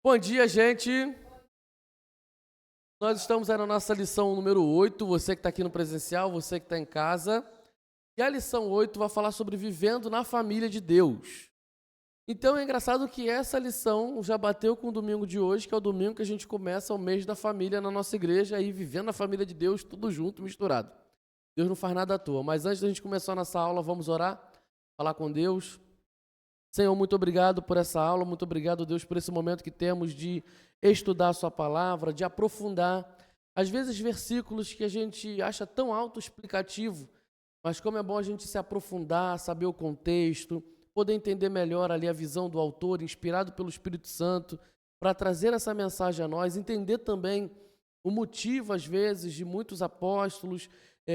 Bom dia, gente. Nós estamos aí na nossa lição número 8. Você que está aqui no presencial, você que está em casa. E a lição 8 vai falar sobre vivendo na família de Deus. Então é engraçado que essa lição já bateu com o domingo de hoje, que é o domingo que a gente começa o mês da família na nossa igreja, aí vivendo na família de Deus, tudo junto, misturado. Deus não faz nada à toa. Mas antes da gente começar a nossa aula, vamos orar, falar com Deus. Senhor, muito obrigado por essa aula, muito obrigado, Deus, por esse momento que temos de estudar a sua palavra, de aprofundar, às vezes, versículos que a gente acha tão autoexplicativo, mas como é bom a gente se aprofundar, saber o contexto, poder entender melhor ali a visão do autor, inspirado pelo Espírito Santo, para trazer essa mensagem a nós, entender também o motivo, às vezes, de muitos apóstolos,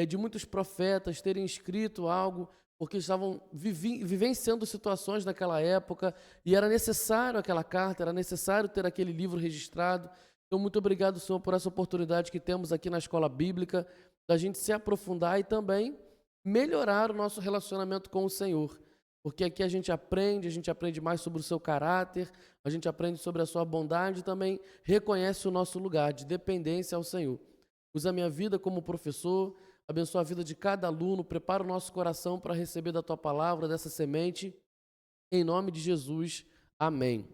de muitos profetas terem escrito algo porque estavam vivenciando situações naquela época e era necessário aquela carta, era necessário ter aquele livro registrado. Então, muito obrigado, Senhor, por essa oportunidade que temos aqui na Escola Bíblica, da gente se aprofundar e também melhorar o nosso relacionamento com o Senhor. Porque aqui a gente aprende mais sobre o seu caráter, a gente aprende sobre a sua bondade e também reconhece o nosso lugar de dependência ao Senhor. Usa a minha vida como professor, abençoa a vida de cada aluno, prepara o nosso coração para receber da Tua palavra, dessa semente, em nome de Jesus, amém.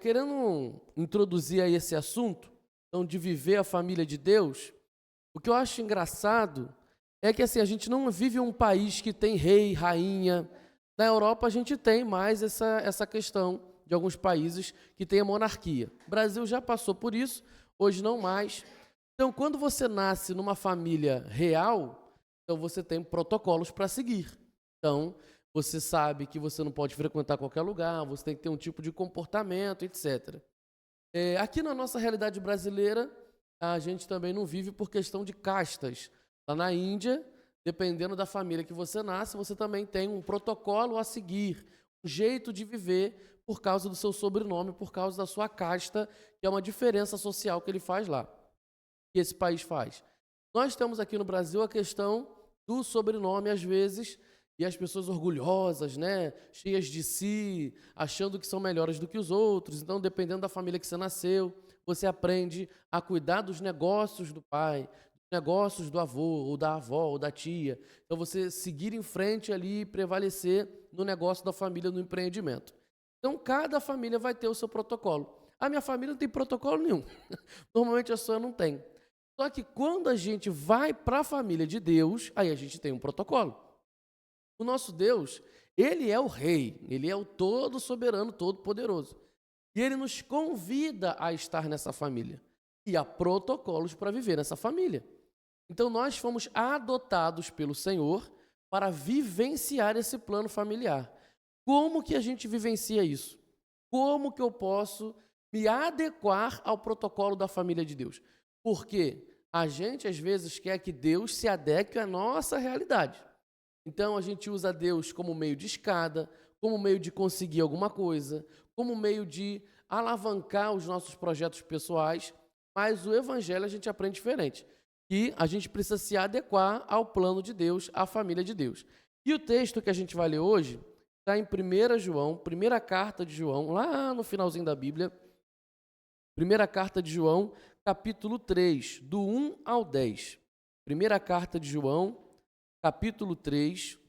Querendo introduzir aí esse assunto, então, de viver a família de Deus, o que eu acho engraçado é que assim, a gente não vive um país que tem rei, rainha. Na Europa a gente tem mais essa questão de alguns países que têm a monarquia. O Brasil já passou por isso, hoje não mais. Então, quando você nasce numa família real, então você tem protocolos para seguir. Então, você sabe que você não pode frequentar qualquer lugar, você tem que ter um tipo de comportamento, etc. Aqui na nossa realidade brasileira, a gente também não vive por questão de castas. Lá na Índia, dependendo da família que você nasce, você também tem um protocolo a seguir, um jeito de viver por causa do seu sobrenome, por causa da sua casta, que é uma diferença social que ele faz lá, que esse país faz. Nós temos aqui no Brasil a questão do sobrenome, às vezes, e as pessoas orgulhosas, né, cheias de si, achando que são melhores do que os outros. Então, dependendo da família que você nasceu, você aprende a cuidar dos negócios do pai, dos negócios do avô, ou da avó, ou da tia. Então, você seguir em frente ali e prevalecer no negócio da família, no empreendimento. Então, cada família vai ter o seu protocolo. A minha família não tem protocolo nenhum. Normalmente a sua não tem. Só que quando a gente vai para a família de Deus, aí a gente tem um protocolo. O nosso Deus, ele é o rei, ele é o todo soberano, todo poderoso. E ele nos convida a estar nessa família. E há protocolos para viver nessa família. Então nós fomos adotados pelo Senhor para vivenciar esse plano familiar. Como que a gente vivencia isso? Como que eu posso me adequar ao protocolo da família de Deus? Porque a gente às vezes quer que Deus se adeque à nossa realidade. Então a gente usa Deus como meio de escada, como meio de conseguir alguma coisa, como meio de alavancar os nossos projetos pessoais, mas o evangelho a gente aprende diferente. E a gente precisa se adequar ao plano de Deus, à família de Deus. E o texto que a gente vai ler hoje está em 1 João, primeira carta de João, lá no finalzinho da Bíblia, primeira carta de João, capítulo 3, do 1 ao 10. Primeira carta de João, capítulo 3,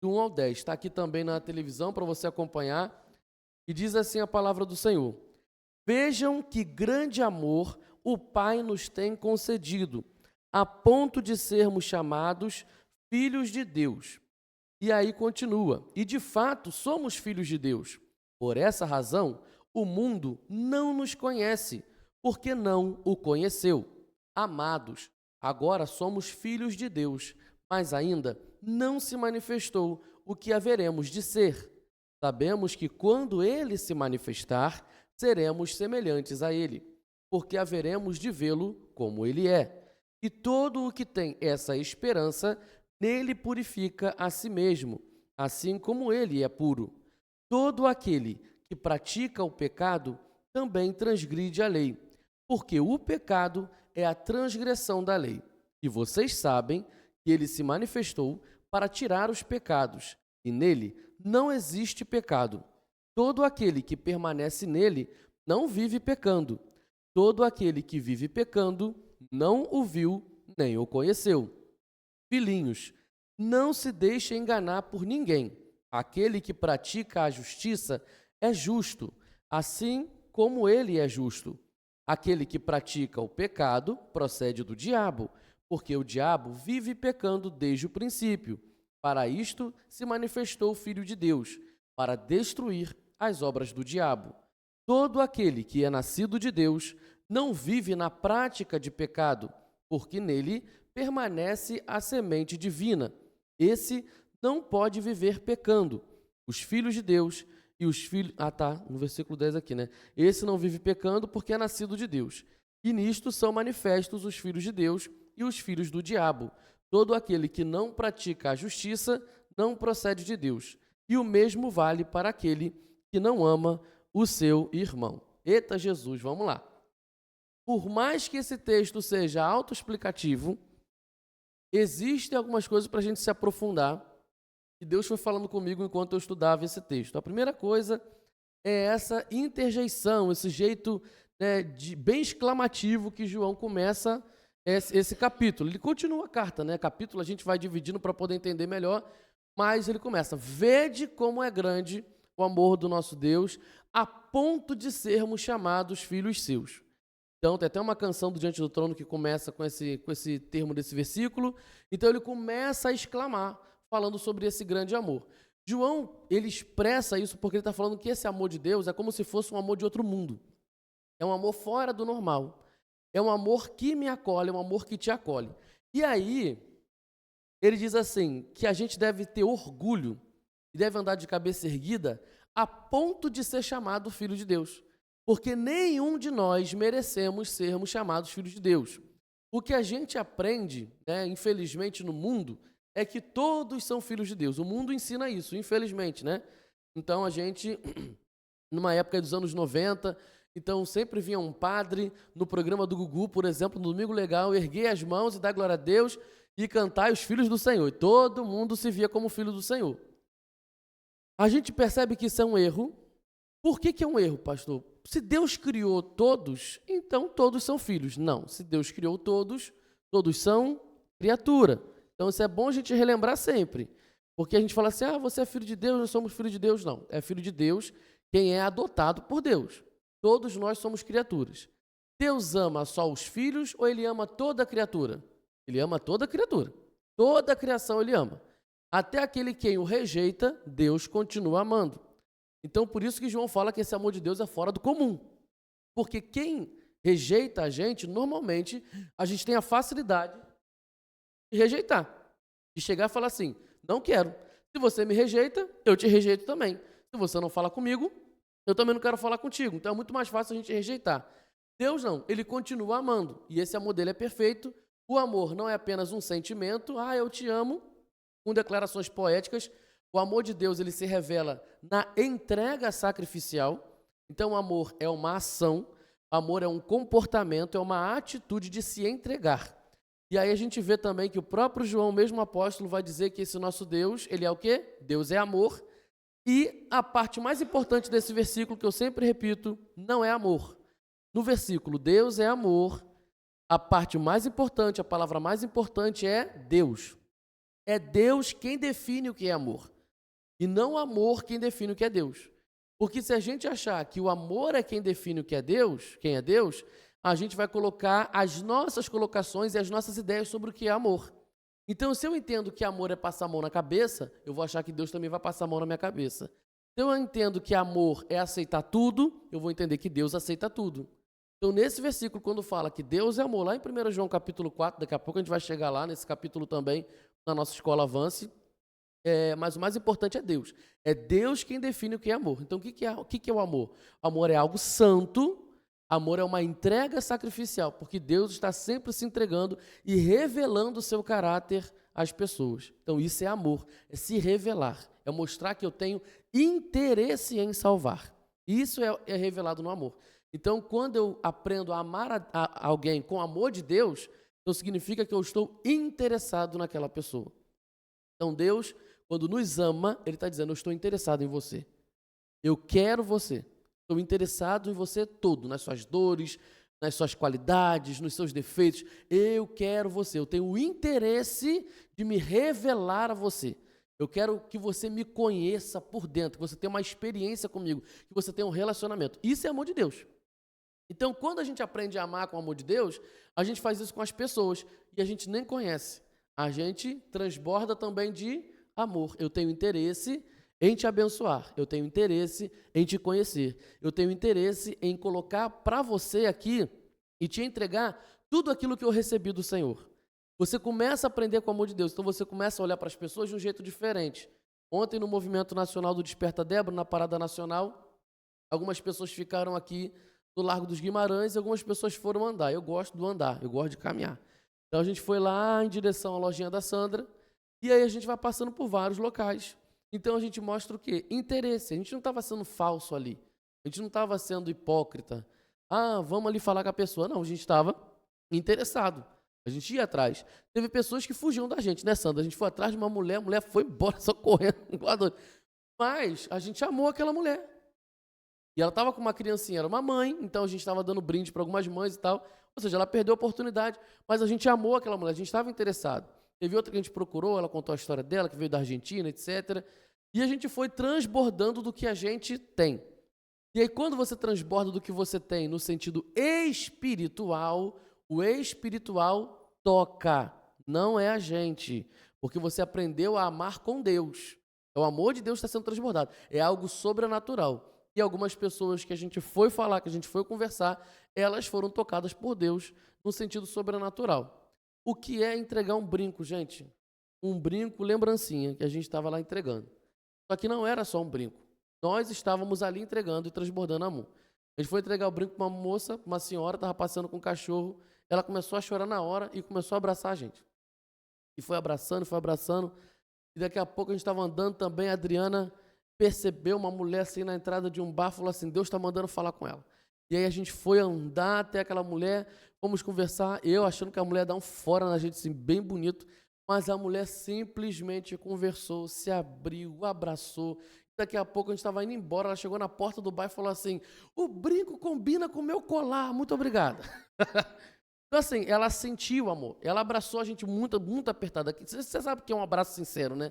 do 1 ao 10. Está aqui também na televisão para você acompanhar. E diz assim a palavra do Senhor: Vejam que grande amor o Pai nos tem concedido, a ponto de sermos chamados filhos de Deus. E aí continua: E de fato somos filhos de Deus. Por essa razão, o mundo não nos conhece, porque não o conheceu. Amados, agora somos filhos de Deus, mas ainda não se manifestou o que haveremos de ser. Sabemos que quando ele se manifestar, seremos semelhantes a ele, porque haveremos de vê-lo como ele é. E todo o que tem essa esperança, nele purifica a si mesmo, assim como ele é puro. Todo aquele que pratica o pecado também transgride a lei, porque o pecado é a transgressão da lei. E vocês sabem que ele se manifestou para tirar os pecados, e nele não existe pecado. Todo aquele que permanece nele não vive pecando. Todo aquele que vive pecando não o viu nem o conheceu. Filhinhos, não se deixe enganar por ninguém. Aquele que pratica a justiça é justo, assim como ele é justo. Aquele que pratica o pecado procede do diabo, porque o diabo vive pecando desde o princípio. Para isto se manifestou o Filho de Deus, para destruir as obras do diabo. Todo aquele que é nascido de Deus não vive na prática de pecado, porque nele permanece a semente divina. Esse não pode viver pecando. Os filhos de Deus e os filhos... no versículo 10 aqui, né? Esse não vive pecando porque é nascido de Deus. E nisto são manifestos os filhos de Deus e os filhos do diabo. Todo aquele que não pratica a justiça não procede de Deus. E o mesmo vale para aquele que não ama o seu irmão. Eita Jesus, vamos lá. Por mais que esse texto seja autoexplicativo, existem algumas coisas para a gente se aprofundar, e Deus foi falando comigo enquanto eu estudava esse texto. A primeira coisa é essa interjeição, esse jeito, né, bem exclamativo que João começa esse capítulo. Ele continua a carta, né? Capítulo a gente vai dividindo para poder entender melhor, mas ele começa: vede como é grande o amor do nosso Deus, a ponto de sermos chamados filhos seus. Então, tem até uma canção do Diante do Trono que começa com esse termo desse versículo. Então, ele começa a exclamar, falando sobre esse grande amor. João, ele expressa isso porque ele está falando que esse amor de Deus é como se fosse um amor de outro mundo. É um amor fora do normal. É um amor que me acolhe, é um amor que te acolhe. E aí, ele diz assim, que a gente deve ter orgulho e deve andar de cabeça erguida a ponto de ser chamado filho de Deus. Porque nenhum de nós merecemos sermos chamados filhos de Deus. O que a gente aprende, né, infelizmente, no mundo, é que todos são filhos de Deus. O mundo ensina isso, infelizmente, né? Então, a gente, numa época dos anos 90, então sempre vinha um padre no programa do Gugu, por exemplo, no Domingo Legal, erguer as mãos e dar glória a Deus e cantar os filhos do Senhor. E todo mundo se via como filho do Senhor. A gente percebe que isso é um erro. Por que é um erro, pastor? Se Deus criou todos, então todos são filhos. Não, se Deus criou todos, todos são criatura. Então isso é bom a gente relembrar sempre. Porque a gente fala assim, você é filho de Deus, nós somos filho de Deus. Não, é filho de Deus quem é adotado por Deus. Todos nós somos criaturas. Deus ama só os filhos ou ele ama toda a criatura? Ele ama toda a criatura. Toda a criação ele ama. Até aquele quem o rejeita, Deus continua amando. Então, por isso que João fala que esse amor de Deus é fora do comum. Porque quem rejeita a gente, normalmente, a gente tem a facilidade de rejeitar. De chegar e falar assim, não quero. Se você me rejeita, eu te rejeito também. Se você não fala comigo, eu também não quero falar contigo. Então, é muito mais fácil a gente rejeitar. Deus não, ele continua amando. E esse amor dele é perfeito. O amor não é apenas um sentimento, eu te amo, com declarações poéticas. O amor de Deus, ele se revela na entrega sacrificial. Então, o amor é uma ação, o amor é um comportamento, é uma atitude de se entregar. E aí a gente vê também que o próprio João, mesmo apóstolo, vai dizer que esse nosso Deus, ele é o quê? Deus é amor. E a parte mais importante desse versículo, que eu sempre repito, não é amor. No versículo, Deus é amor, a parte mais importante, a palavra mais importante é Deus. É Deus quem define o que é amor. E não o amor quem define o que é Deus. Porque se a gente achar que o amor é quem define o que é Deus, quem é Deus, a gente vai colocar as nossas colocações e as nossas ideias sobre o que é amor. Então, se eu entendo que amor é passar a mão na cabeça, eu vou achar que Deus também vai passar a mão na minha cabeça. Se eu entendo que amor é aceitar tudo, eu vou entender que Deus aceita tudo. Então, nesse versículo, quando fala que Deus é amor, lá em 1 João capítulo 4, daqui a pouco a gente vai chegar lá nesse capítulo também, na nossa escola Avance, mas o mais importante é Deus. É Deus quem define o que é amor. Então, o que é o amor? Amor é algo santo, amor é uma entrega sacrificial, porque Deus está sempre se entregando e revelando o seu caráter às pessoas. Então, isso é amor, é se revelar, é mostrar que eu tenho interesse em salvar. Isso é revelado no amor. Então, quando eu aprendo a amar a alguém com o amor de Deus, então significa que eu estou interessado naquela pessoa. Então, Deus, quando nos ama, ele está dizendo, eu estou interessado em você. Eu quero você. Estou interessado em você todo, nas suas dores, nas suas qualidades, nos seus defeitos. Eu quero você, eu tenho o interesse de me revelar a você. Eu quero que você me conheça por dentro, que você tenha uma experiência comigo, que você tenha um relacionamento. Isso é amor de Deus. Então, quando a gente aprende a amar com o amor de Deus, a gente faz isso com as pessoas e a gente nem conhece. A gente transborda também de amor. Eu tenho interesse em te abençoar, eu tenho interesse em te conhecer, eu tenho interesse em colocar para você aqui e te entregar tudo aquilo que eu recebi do Senhor. Você começa a aprender com o amor de Deus, então você começa a olhar para as pessoas de um jeito diferente. Ontem, no Movimento Nacional do Desperta Débora, na Parada Nacional, algumas pessoas ficaram aqui no Largo dos Guimarães e algumas pessoas foram andar. Eu gosto do andar, eu gosto de caminhar. Então a gente foi lá em direção à lojinha da Sandra e aí a gente vai passando por vários locais. Então a gente mostra o quê? Interesse. A gente não estava sendo falso ali. A gente não estava sendo hipócrita. Ah, vamos ali falar com a pessoa. Não, a gente estava interessado. A gente ia atrás. Teve pessoas que fugiam da gente, né, Sandra? A gente foi atrás de uma mulher, a mulher foi embora só correndo. Mas a gente amou aquela mulher. E ela estava com uma criancinha, era uma mãe, então a gente estava dando brinde para algumas mães e tal. Ou seja, ela perdeu a oportunidade, mas a gente amou aquela mulher, a gente estava interessado. Teve outra que a gente procurou, ela contou a história dela, que veio da Argentina, etc. E a gente foi transbordando do que a gente tem. E aí, quando você transborda do que você tem no sentido espiritual, o espiritual toca, não é a gente. Porque você aprendeu a amar com Deus. O amor de Deus está sendo transbordado. É algo sobrenatural. E algumas pessoas que a gente foi falar, que a gente foi conversar, elas foram tocadas por Deus no sentido sobrenatural. O que é entregar um brinco, gente? Um brinco lembrancinha que a gente estava lá entregando. Só que não era só um brinco. Nós estávamos ali entregando e transbordando amor. A gente foi entregar o brinco para uma moça, uma senhora, estava passando com um cachorro. Ela começou a chorar na hora e começou a abraçar a gente. E foi abraçando. E daqui a pouco a gente estava andando também, a Adriana percebeu uma mulher assim na entrada de um bar, falou assim, Deus está mandando falar com ela. E aí a gente foi andar até aquela mulher, fomos conversar, eu achando que a mulher ia dar um fora na gente, assim, bem bonito, mas a mulher simplesmente conversou, se abriu, abraçou. Daqui a pouco a gente estava indo embora, ela chegou na porta do bar e falou assim, o brinco combina com o meu colar, muito obrigada. Então assim, ela sentiu o amor, ela abraçou a gente muito, muito apertada. Você sabe que é um abraço sincero, né?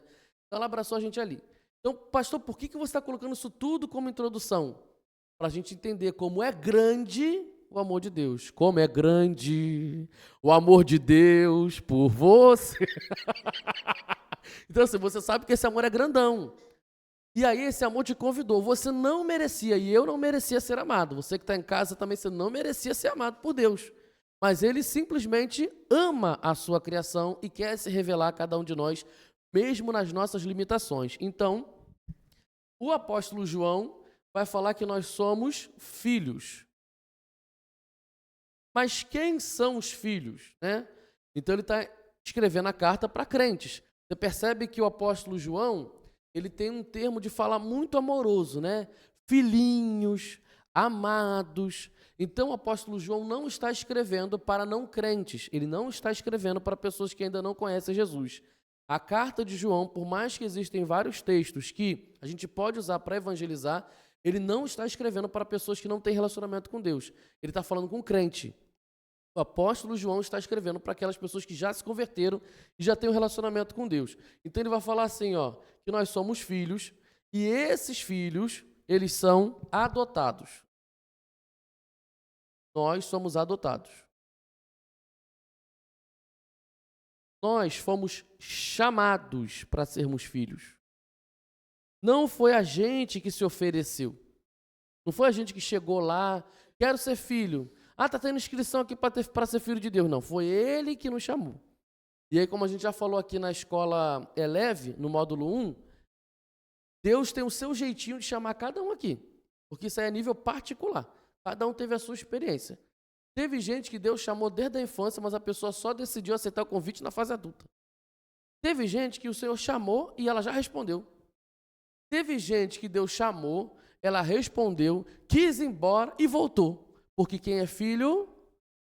Então ela abraçou a gente ali. Então, pastor, por que você está colocando isso tudo como introdução? Para a gente entender como é grande o amor de Deus. Como é grande o amor de Deus por você. Então, assim, você sabe que esse amor é grandão. E aí esse amor te convidou. Você não merecia, e eu não merecia ser amado. Você que está em casa também, você não merecia ser amado por Deus. Mas Ele simplesmente ama a sua criação e quer se revelar a cada um de nós, mesmo nas nossas limitações. Então, o apóstolo João vai falar que nós somos filhos. Mas quem são os filhos, né? Então ele está escrevendo a carta para crentes. Você percebe que o apóstolo João, ele tem um termo de fala muito amoroso, né? Filhinhos, amados. Então o apóstolo João não está escrevendo para não crentes. Ele não está escrevendo para pessoas que ainda não conhecem Jesus. A carta de João, por mais que existem vários textos que a gente pode usar para evangelizar, ele não está escrevendo para pessoas que não têm relacionamento com Deus. Ele está falando com crente. O apóstolo João está escrevendo para aquelas pessoas que já se converteram e já têm um relacionamento com Deus. Então ele vai falar assim, ó, que nós somos filhos e esses filhos, eles são adotados. Nós somos adotados. Nós fomos chamados para sermos filhos. Não foi a gente que se ofereceu. Não foi a gente que chegou lá, quero ser filho. Ah, está tendo inscrição aqui para ser filho de Deus. Não, foi Ele que nos chamou. E aí, como a gente já falou aqui na escola Eleve, no módulo 1, Deus tem o seu jeitinho de chamar cada um aqui. Porque isso aí é nível particular. Cada um teve a sua experiência. Teve gente que Deus chamou desde a infância, mas a pessoa só decidiu aceitar o convite na fase adulta. Teve gente que o Senhor chamou e ela já respondeu. Teve gente que Deus chamou, ela respondeu, quis ir embora e voltou. Porque quem é filho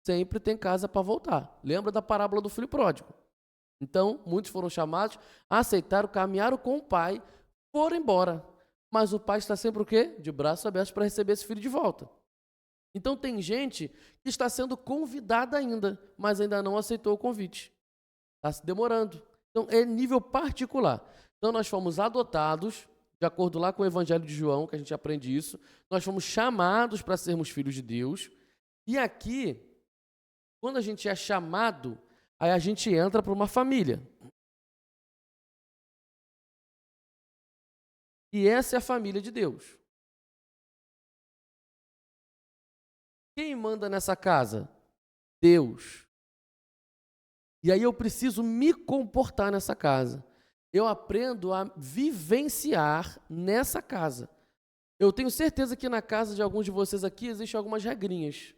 sempre tem casa para voltar. Lembra da parábola do filho pródigo? Então, muitos foram chamados, aceitaram, caminharam com o pai, foram embora. mas o pai está sempre o quê? De braços abertos para receber esse filho de volta. Então tem gente que está sendo convidada ainda, mas ainda não aceitou o convite. Está se demorando. Então é nível particular. Então nós fomos adotados, de acordo lá com o Evangelho de João, que a gente aprende isso, nós fomos chamados para sermos filhos de Deus. E aqui, quando a gente é chamado, aí a gente entra para uma família. E essa é a família de Deus. Quem manda nessa casa? Deus. E aí eu preciso me comportar nessa casa. Eu aprendo a vivenciar nessa casa. Eu tenho certeza que na casa de alguns de vocês aqui existem algumas regrinhas.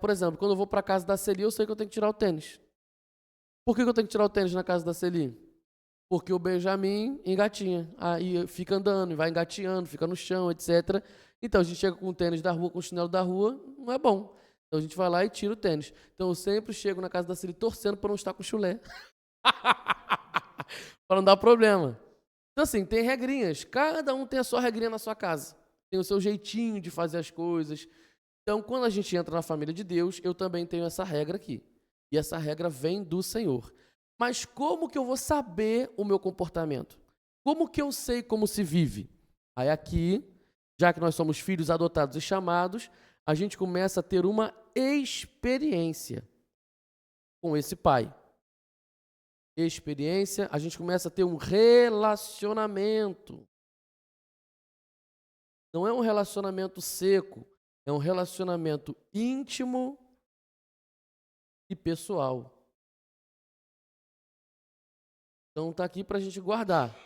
Por exemplo, quando eu vou para a casa da Celi, eu sei que eu tenho que tirar o tênis. Por que eu tenho que tirar o tênis na casa da Celi? Porque o Benjamin engatinha. Aí fica andando, vai engateando, fica no chão, etc. Então a gente chega com o tênis da rua, com o chinelo da rua, não é bom. Então a gente vai lá e tira o tênis. Então eu sempre chego na casa da Celi torcendo para não estar com chulé. Para não dar problema. Então assim, tem regrinhas. Cada um tem a sua regrinha na sua casa. Tem o seu jeitinho de fazer as coisas. Então quando a gente entra na família de Deus, eu também tenho essa regra aqui. E essa regra vem do Senhor. Mas como que eu vou saber o meu comportamento? Como que eu sei como se vive? Aí aqui, já que nós somos filhos adotados e chamados, a gente começa a ter uma experiência com esse pai. Experiência, a gente começa a ter um relacionamento. Não é um relacionamento seco, é um relacionamento íntimo e pessoal. Então está aqui para a gente guardar.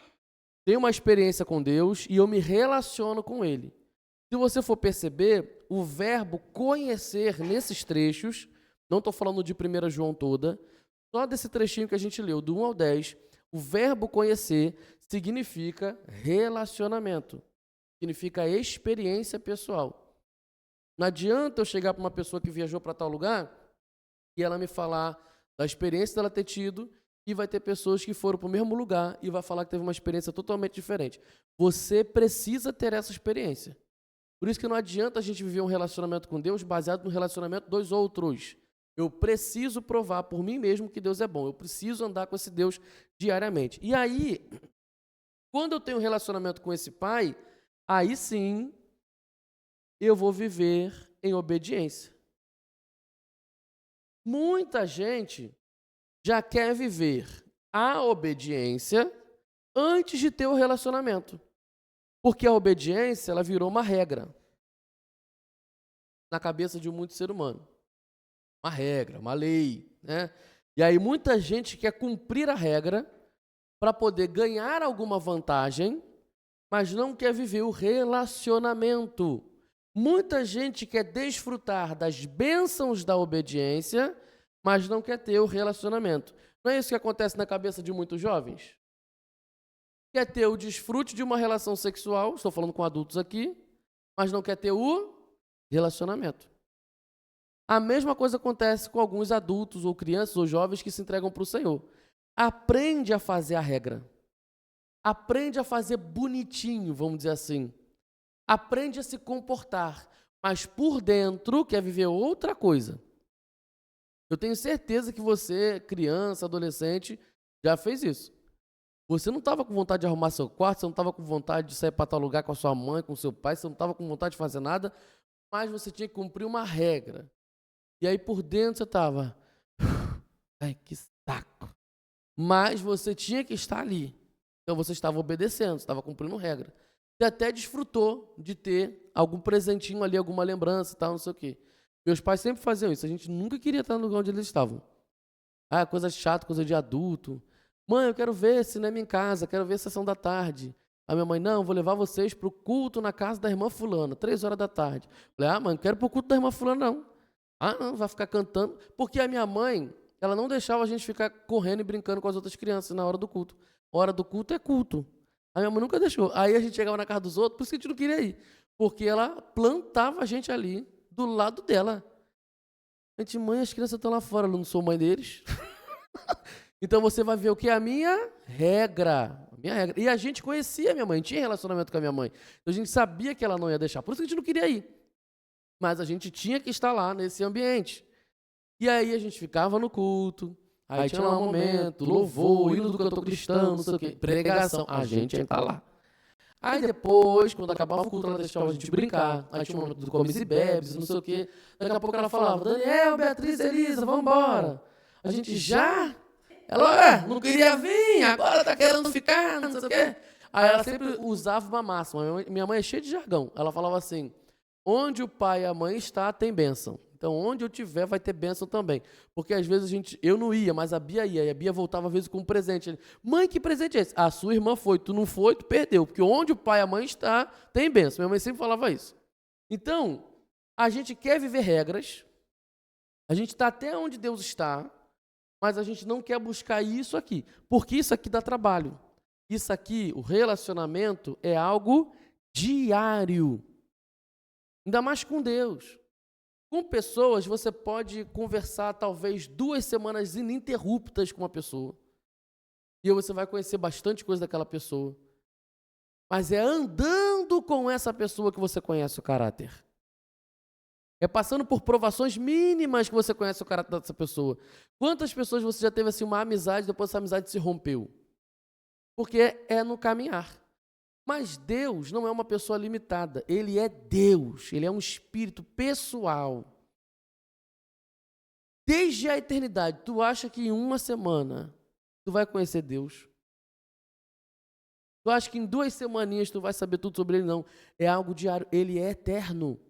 Tenho uma experiência com Deus e eu me relaciono com Ele. Se você for perceber, o verbo conhecer nesses trechos, não estou falando de 1 João toda, só desse trechinho que a gente leu, do 1 ao 10, o verbo conhecer significa relacionamento, significa experiência pessoal. Não adianta eu chegar para uma pessoa que viajou para tal lugar e ela me falar da experiência dela ter tido, e vai ter pessoas que foram para o mesmo lugar e vai falar que teve uma experiência totalmente diferente. Você precisa ter essa experiência. Por isso que não adianta a gente viver um relacionamento com Deus baseado no relacionamento dos outros. Eu preciso provar por mim mesmo que Deus é bom. Eu preciso andar com esse Deus diariamente. E aí, quando eu tenho um relacionamento com esse Pai, aí sim eu vou viver em obediência. Muita gente já quer viver a obediência antes de ter o relacionamento. Porque a obediência, ela virou uma regra na cabeça de muito ser humano. Uma regra, uma lei, né? E aí muita gente quer cumprir a regra para poder ganhar alguma vantagem, mas não quer viver o relacionamento. Muita gente quer desfrutar das bênçãos da obediência, mas não quer ter o relacionamento. Não é isso que acontece na cabeça de muitos jovens? Quer ter o desfrute de uma relação sexual, estou falando com adultos aqui, mas não quer ter o relacionamento. A mesma coisa acontece com alguns adultos ou crianças ou jovens que se entregam para o Senhor. Aprende a fazer a regra. Aprende a fazer bonitinho, vamos dizer assim. Aprende a se comportar, mas por dentro quer viver outra coisa. Eu tenho certeza que você, criança, adolescente, já fez isso. Você não estava com vontade de arrumar seu quarto, você não estava com vontade de sair para tal lugar com a sua mãe, com seu pai, você não estava com vontade de fazer nada, mas você tinha que cumprir uma regra. E aí por dentro você estava, ai que saco. Mas você tinha que estar ali. Então você estava obedecendo, você estava cumprindo regra. Você até desfrutou de ter algum presentinho ali, alguma lembrança e tal, não sei o quê. Meus pais sempre faziam isso, a gente nunca queria estar no lugar onde eles estavam. Ah, coisa chata, coisa de adulto. Mãe, eu quero ver cinema em casa, quero ver sessão da tarde. A minha mãe, não, vou levar vocês para o culto na casa da irmã fulana, 3 horas da tarde. Falei, mãe, não quero para o culto da irmã fulana, não. Não, vai ficar cantando. Porque a minha mãe, ela não deixava a gente ficar correndo e brincando com as outras crianças na hora do culto. A hora do culto é culto. A minha mãe nunca deixou. Aí a gente chegava na casa dos outros, por isso que a gente não queria ir. Porque ela plantava a gente ali, do lado dela. A gente, mãe, as crianças estão lá fora, eu não sou mãe deles. Então você vai ver o que? A minha regra. minha regra. E a gente conhecia a minha mãe, tinha relacionamento com a minha mãe. Então a gente sabia que ela não ia deixar. Por isso que a gente não queria ir. Mas a gente tinha que estar lá nesse ambiente. E aí a gente ficava no culto, aí tinha lá um momento, louvor, hino do cantor cristão, não sei o quê, pregação, a gente ia estar lá. Aí depois, quando acabava o culto, ela deixava a gente brincar. Aí tinha um momento do comes e bebes, não sei o quê. Daqui a pouco ela falava, Daniel, Beatriz, Elisa, vamos embora. A gente já? Ela, não queria vir, agora tá querendo ficar, não sei o quê. Aí ela sempre usava uma máxima. Minha mãe é cheia de jargão. Ela falava assim, onde o pai e a mãe está, tem bênção. Então, onde eu tiver, vai ter bênção também. Porque, às vezes, eu não ia, mas a Bia ia. E a Bia voltava, às vezes, com um presente. Mãe, que presente é esse? A sua irmã foi. Tu não foi, tu perdeu. Porque onde o pai e a mãe está, tem bênção. Minha mãe sempre falava isso. Então, a gente quer viver regras. A gente está até onde Deus está. Mas a gente não quer buscar isso aqui. Porque isso aqui dá trabalho. Isso aqui, o relacionamento, é algo diário. Ainda mais com Deus. Com pessoas, você pode conversar talvez 2 semanas ininterruptas com uma pessoa. E aí você vai conhecer bastante coisa daquela pessoa. Mas é andando com essa pessoa que você conhece o caráter. É passando por provações mínimas que você conhece o caráter dessa pessoa. Quantas pessoas você já teve assim, uma amizade, depois essa amizade se rompeu? Porque é no caminhar. Mas Deus não é uma pessoa limitada. Ele é Deus. Ele é um espírito pessoal. Desde a eternidade, tu acha que em uma semana tu vai conhecer Deus? Tu acha que em 2 semaninhas tu vai saber tudo sobre Ele? Não. É algo diário. Ele é eterno.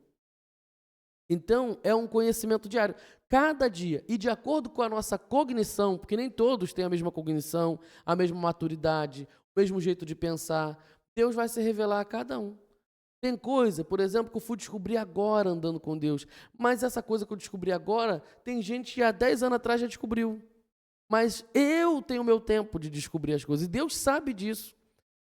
Então, é um conhecimento diário. Cada dia. E de acordo com a nossa cognição, porque nem todos têm a mesma cognição, a mesma maturidade, o mesmo jeito de pensar, Deus vai se revelar a cada um. Tem coisa, por exemplo, que eu fui descobrir agora andando com Deus. Mas essa coisa que eu descobri agora, tem gente que há 10 anos atrás já descobriu. Mas eu tenho o meu tempo de descobrir as coisas. E Deus sabe disso.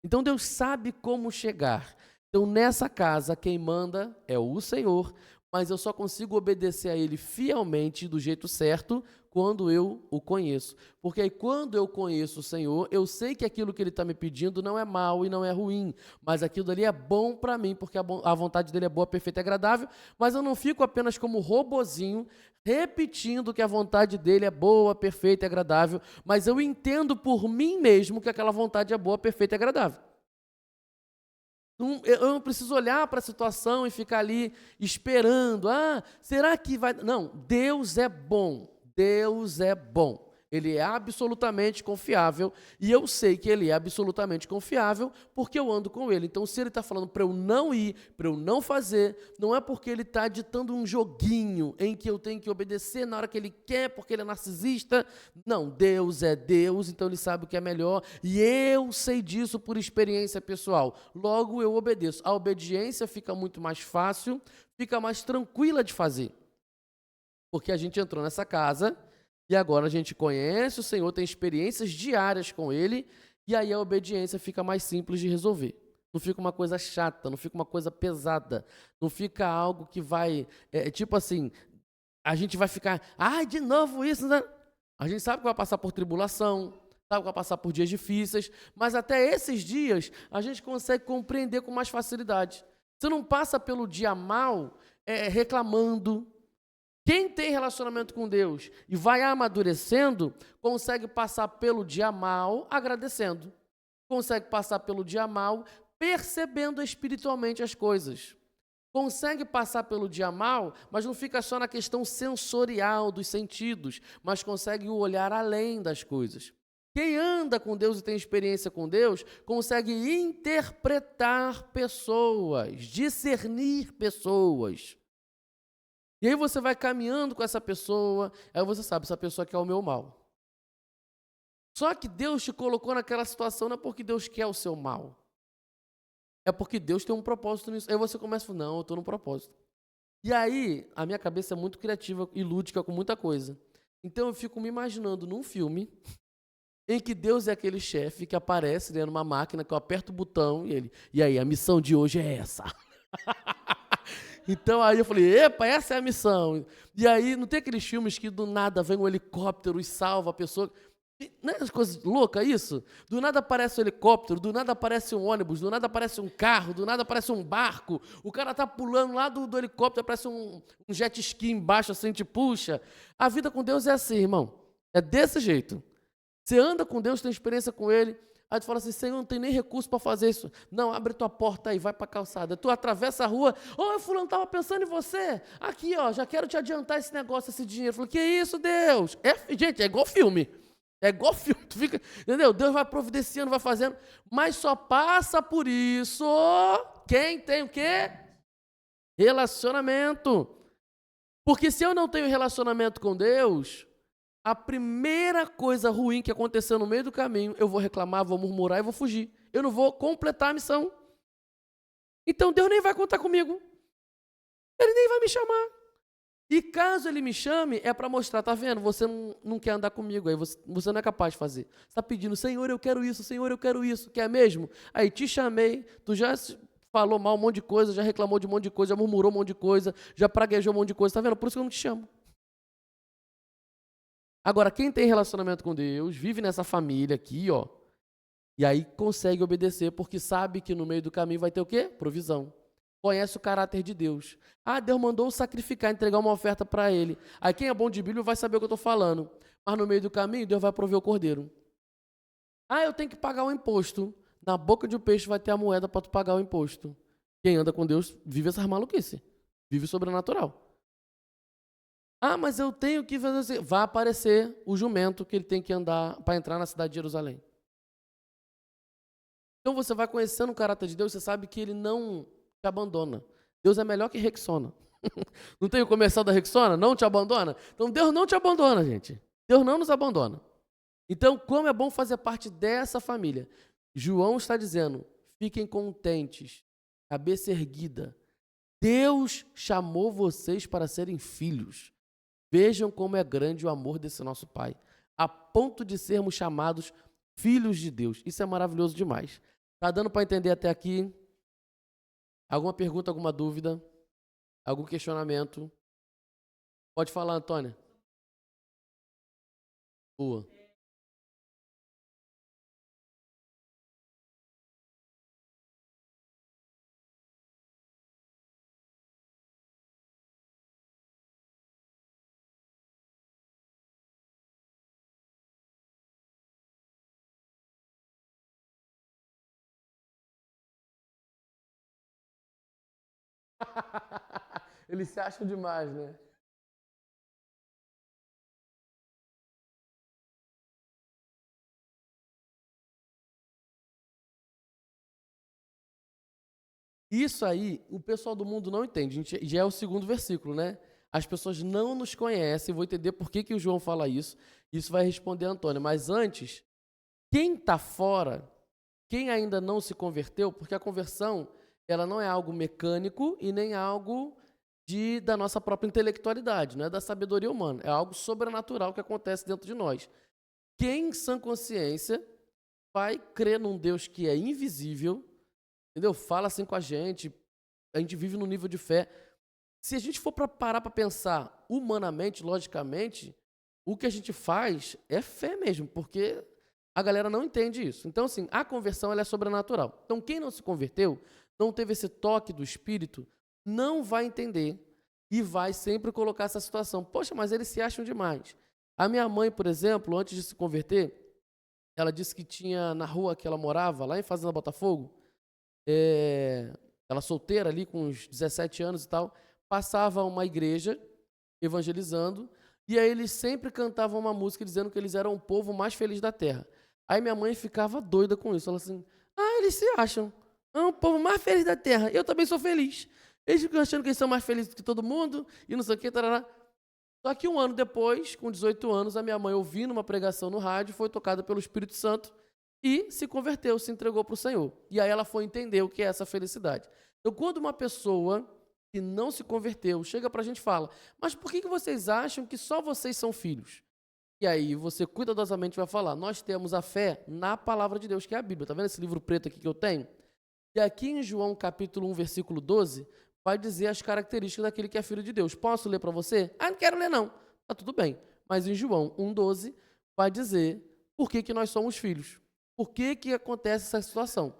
Então Deus sabe como chegar. Então nessa casa, quem manda é o Senhor. Mas eu só consigo obedecer a Ele fielmente, do jeito certo, quando eu o conheço. Porque aí quando eu conheço o Senhor, eu sei que aquilo que Ele está me pedindo não é mal e não é ruim, mas aquilo ali é bom para mim, porque a vontade dEle é boa, perfeita e agradável, mas eu não fico apenas como robozinho, repetindo que a vontade dEle é boa, perfeita e agradável, mas eu entendo por mim mesmo que aquela vontade é boa, perfeita e agradável. Eu não preciso olhar para a situação e ficar ali esperando. Será que vai... Não, Deus é bom. Deus é bom. Ele é absolutamente confiável e eu sei que Ele é absolutamente confiável porque eu ando com Ele. Então, se Ele está falando para eu não ir, para eu não fazer, não é porque Ele está ditando um joguinho em que eu tenho que obedecer na hora que Ele quer, porque Ele é narcisista. Não, Deus é Deus, então Ele sabe o que é melhor e eu sei disso por experiência pessoal. Logo, eu obedeço. A obediência fica muito mais fácil, fica mais tranquila de fazer. Porque a gente entrou nessa casa... E agora a gente conhece o Senhor, tem experiências diárias com Ele, e aí a obediência fica mais simples de resolver. Não fica uma coisa chata, não fica uma coisa pesada, não fica algo que vai, tipo assim, a gente vai ficar, de novo isso, né? A gente sabe que vai passar por tribulação, sabe que vai passar por dias difíceis, mas até esses dias a gente consegue compreender com mais facilidade. Você não passa pelo dia mal reclamando. Quem tem relacionamento com Deus e vai amadurecendo, consegue passar pelo dia mal agradecendo. Consegue passar pelo dia mal percebendo espiritualmente as coisas. Consegue passar pelo dia mal, mas não fica só na questão sensorial dos sentidos, mas consegue olhar além das coisas. Quem anda com Deus e tem experiência com Deus, consegue interpretar pessoas, discernir pessoas. E aí você vai caminhando com essa pessoa, aí você sabe, essa pessoa quer o meu mal. Só que Deus te colocou naquela situação não é porque Deus quer o seu mal. É porque Deus tem um propósito nisso. Aí você começa a falar, não, eu estou no propósito. E aí, a minha cabeça é muito criativa e lúdica com muita coisa. Então eu fico me imaginando num filme em que Deus é aquele chefe que aparece numa máquina, que eu aperto o botão e aí, a missão de hoje é essa. Então aí eu falei, epa, essa é a missão. E aí não tem aqueles filmes que do nada vem um helicóptero e salva a pessoa. Não é as coisas loucas isso? Do nada aparece um helicóptero, do nada aparece um ônibus, do nada aparece um carro, do nada aparece um barco. O cara tá pulando lá do helicóptero, aparece um jet ski embaixo, assim, te puxa. A vida com Deus é assim, irmão. É desse jeito. Você anda com Deus, tem experiência com Ele, aí tu fala assim, Senhor, não tem nem recurso para fazer isso. Não, abre tua porta aí, vai para a calçada. Tu atravessa a rua, fulano, estava pensando em você. Aqui, ó, já quero te adiantar esse negócio, esse dinheiro. Eu falei, que isso, Deus? Gente, é igual filme. É igual filme, tu fica, entendeu? Deus vai providenciando, vai fazendo, mas só passa por isso quem tem o quê? Relacionamento. Porque se eu não tenho relacionamento com Deus, a primeira coisa ruim que aconteceu no meio do caminho, eu vou reclamar, vou murmurar e vou fugir. Eu não vou completar a missão. Então Deus nem vai contar comigo. Ele nem vai me chamar. E caso ele me chame, é para mostrar, tá vendo? Você não quer andar comigo, aí você não é capaz de fazer. Você está pedindo, Senhor, eu quero isso, Senhor, eu quero isso. Quer mesmo? Aí te chamei, tu já falou mal um monte de coisa, já reclamou de um monte de coisa, já murmurou um monte de coisa, já praguejou um monte de coisa, tá vendo? Por isso que eu não te chamo. Agora, quem tem relacionamento com Deus, vive nessa família aqui, ó, e aí consegue obedecer, porque sabe que no meio do caminho vai ter o quê? Provisão. Conhece o caráter de Deus. Ah, Deus mandou sacrificar, entregar uma oferta para ele. Aí quem é bom de Bíblia vai saber o que eu estou falando. Mas no meio do caminho, Deus vai prover o cordeiro. Ah, eu tenho que pagar o imposto. Na boca de um peixe vai ter a moeda para tu pagar o imposto. Quem anda com Deus vive essas maluquices. Vive o sobrenatural. Ah, mas eu tenho que fazer assim. Vai aparecer o jumento que ele tem que andar para entrar na cidade de Jerusalém. Então você vai conhecendo o caráter de Deus, você sabe que ele não te abandona. Deus é melhor que Rexona. Não tem o comercial da Rexona? Não te abandona? Então Deus não te abandona, gente. Deus não nos abandona. Então, como é bom fazer parte dessa família. João está dizendo, fiquem contentes, cabeça erguida. Deus chamou vocês para serem filhos. Vejam como é grande o amor desse nosso Pai, a ponto de sermos chamados filhos de Deus. Isso é maravilhoso demais. Tá dando para entender até aqui? Alguma pergunta, alguma dúvida? Algum questionamento? Pode falar, Antônia. Boa. Eles se acham demais, né? Isso aí, o pessoal do mundo não entende. A gente, já é o segundo versículo, né? As pessoas não nos conhecem. Vou entender por que o João fala isso. Isso vai responder a Antônia. Mas antes, quem está fora, quem ainda não se converteu, porque a conversão ela não é algo mecânico e nem algo da nossa própria intelectualidade, não é da sabedoria humana. É algo sobrenatural que acontece dentro de nós. Quem, em sã consciência, vai crer num Deus que é invisível, entendeu? Fala assim com a gente vive num nível de fé. Se a gente for para parar para pensar humanamente, logicamente, o que a gente faz é fé mesmo, porque a galera não entende isso. Então, assim, a conversão ela é sobrenatural. Então, quem não se converteu, não teve esse toque do Espírito, não vai entender e vai sempre colocar essa situação. Poxa, mas eles se acham demais. A minha mãe, por exemplo, antes de se converter, ela disse que tinha na rua que ela morava, lá em Fazenda Botafogo, ela solteira ali com uns 17 anos e tal, passava uma igreja evangelizando e aí eles sempre cantavam uma música dizendo que eles eram o povo mais feliz da terra. Aí minha mãe ficava doida com isso. Ela assim, eles se acham o povo mais feliz da terra. Eu também sou feliz. Eles ficam achando que eles são mais felizes que todo mundo e não sei o que, tarará. Só que um ano depois, com 18 anos, a minha mãe, ouvindo uma pregação no rádio, foi tocada pelo Espírito Santo e se converteu, se entregou para o Senhor. E aí ela foi entender o que é essa felicidade. Então, quando uma pessoa que não se converteu chega para a gente e fala, mas por que vocês acham que só vocês são filhos? E aí você cuidadosamente vai falar, nós temos a fé na palavra de Deus, que é a Bíblia. Está vendo esse livro preto aqui que eu tenho? E aqui em João capítulo 1, versículo 12, vai dizer as características daquele que é filho de Deus. Posso ler para você? Não quero ler não. Tá tudo bem. Mas em João 1,12 vai dizer por que que nós somos filhos. Por que que acontece essa situação?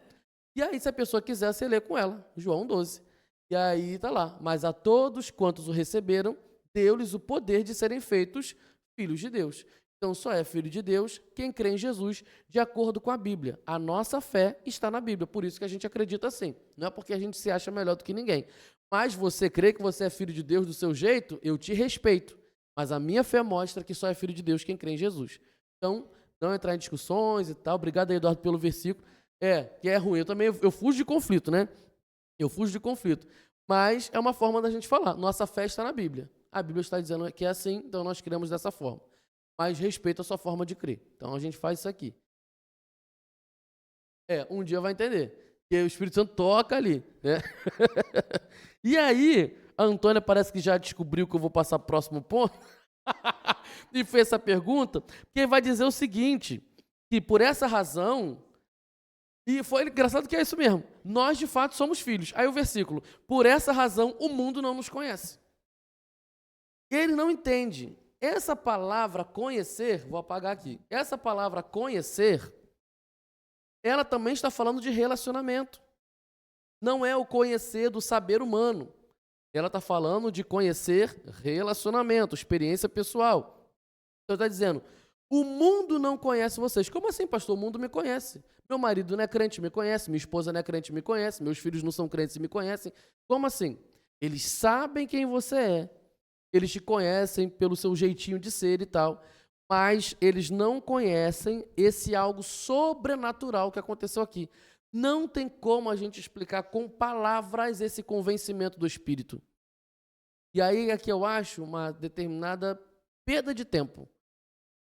E aí, se a pessoa quiser, você lê com ela, João 12. E aí está lá. Mas a todos quantos o receberam, deu-lhes o poder de serem feitos filhos de Deus. Então, só é filho de Deus quem crê em Jesus, de acordo com a Bíblia. A nossa fé está na Bíblia, por isso que a gente acredita assim. Não é porque a gente se acha melhor do que ninguém. Mas você crê que você é filho de Deus do seu jeito, eu te respeito. Mas a minha fé mostra que só é filho de Deus quem crê em Jesus. Então, não entrar em discussões e tal. Obrigado aí, Eduardo, pelo versículo. Que é ruim. Eu fujo de conflito, né? Eu fujo de conflito. Mas é uma forma da gente falar. Nossa fé está na Bíblia. A Bíblia está dizendo que é assim, então nós cremos dessa forma. Mas respeita a sua forma de crer. Então a gente faz isso aqui. Um dia vai entender. Que o Espírito Santo toca ali. Né? E aí, a Antônia parece que já descobriu que eu vou passar para o próximo ponto. E fez essa pergunta. Porque vai dizer o seguinte, que por essa razão... E foi engraçado que é isso mesmo. Nós, de fato, somos filhos. Aí o versículo. Por essa razão, o mundo não nos conhece. Ele não entende. Essa palavra conhecer, vou apagar aqui. Essa palavra conhecer, ela também está falando de relacionamento. Não é o conhecer do saber humano. Ela está falando de conhecer relacionamento, experiência pessoal. Então está dizendo, o mundo não conhece vocês. Como assim, pastor? O mundo me conhece. Meu marido não é crente, me conhece. Minha esposa não é crente, me conhece. Meus filhos não são crentes e me conhecem. Como assim? Eles sabem quem você é. Eles te conhecem pelo seu jeitinho de ser e tal, mas eles não conhecem esse algo sobrenatural que aconteceu aqui. Não tem como a gente explicar com palavras esse convencimento do Espírito. E aí aqui eu acho uma determinada perda de tempo.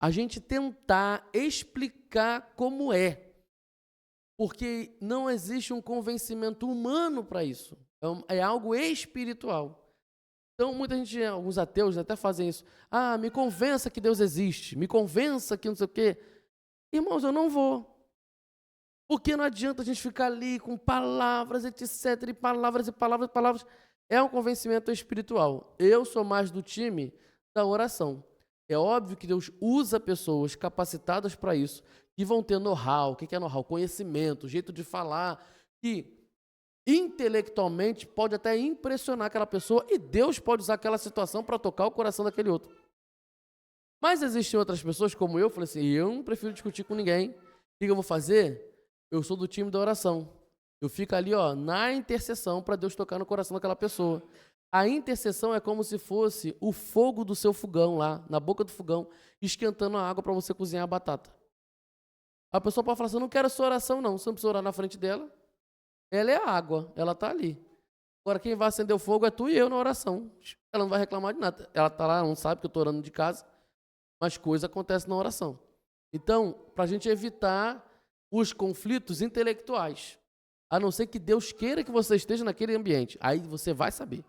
A gente tentar explicar como é. Porque não existe um convencimento humano para isso. É algo espiritual. Então, muita gente, alguns ateus até fazem isso. Me convença que Deus existe. Me convença que não sei o quê. Irmãos, eu não vou. Porque não adianta a gente ficar ali com palavras, etc. E palavras e palavras e palavras. É um convencimento espiritual. Eu sou mais do time da oração. É óbvio que Deus usa pessoas capacitadas para isso, que vão ter know-how. O que é know-how? Conhecimento, jeito de falar, que intelectualmente pode até impressionar aquela pessoa e Deus pode usar aquela situação para tocar o coração daquele outro. Mas existem outras pessoas como eu, falei assim, eu não prefiro discutir com ninguém. O que eu vou fazer? Eu sou do time da oração. Eu fico ali, na intercessão para Deus tocar no coração daquela pessoa. A intercessão é como se fosse o fogo do seu fogão lá, na boca do fogão, esquentando a água para você cozinhar a batata. A pessoa pode falar assim, eu não quero a sua oração não, você não precisa orar na frente dela. Ela é a água, ela está ali. Agora, quem vai acender o fogo é tu e eu na oração. Ela não vai reclamar de nada. Ela está lá, ela não sabe que eu estou orando de casa, mas coisa acontece na oração. Então, para a gente evitar os conflitos intelectuais, a não ser que Deus queira que você esteja naquele ambiente, aí você vai saber.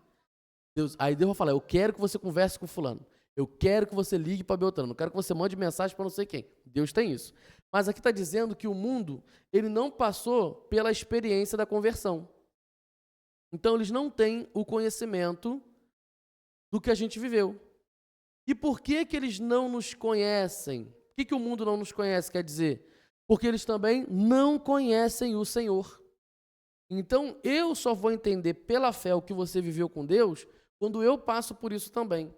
Aí Deus vai falar, eu quero que você converse com fulano. Eu quero que você ligue para Beltrano. Eu quero que você mande mensagem para não sei quem. Deus tem isso. Mas aqui está dizendo que o mundo, ele não passou pela experiência da conversão. Então, eles não têm o conhecimento do que a gente viveu. E por que que eles não nos conhecem? O que que o mundo não nos conhece, quer dizer? Porque eles também não conhecem o Senhor. Então, eu só vou entender pela fé o que você viveu com Deus quando eu passo por isso também.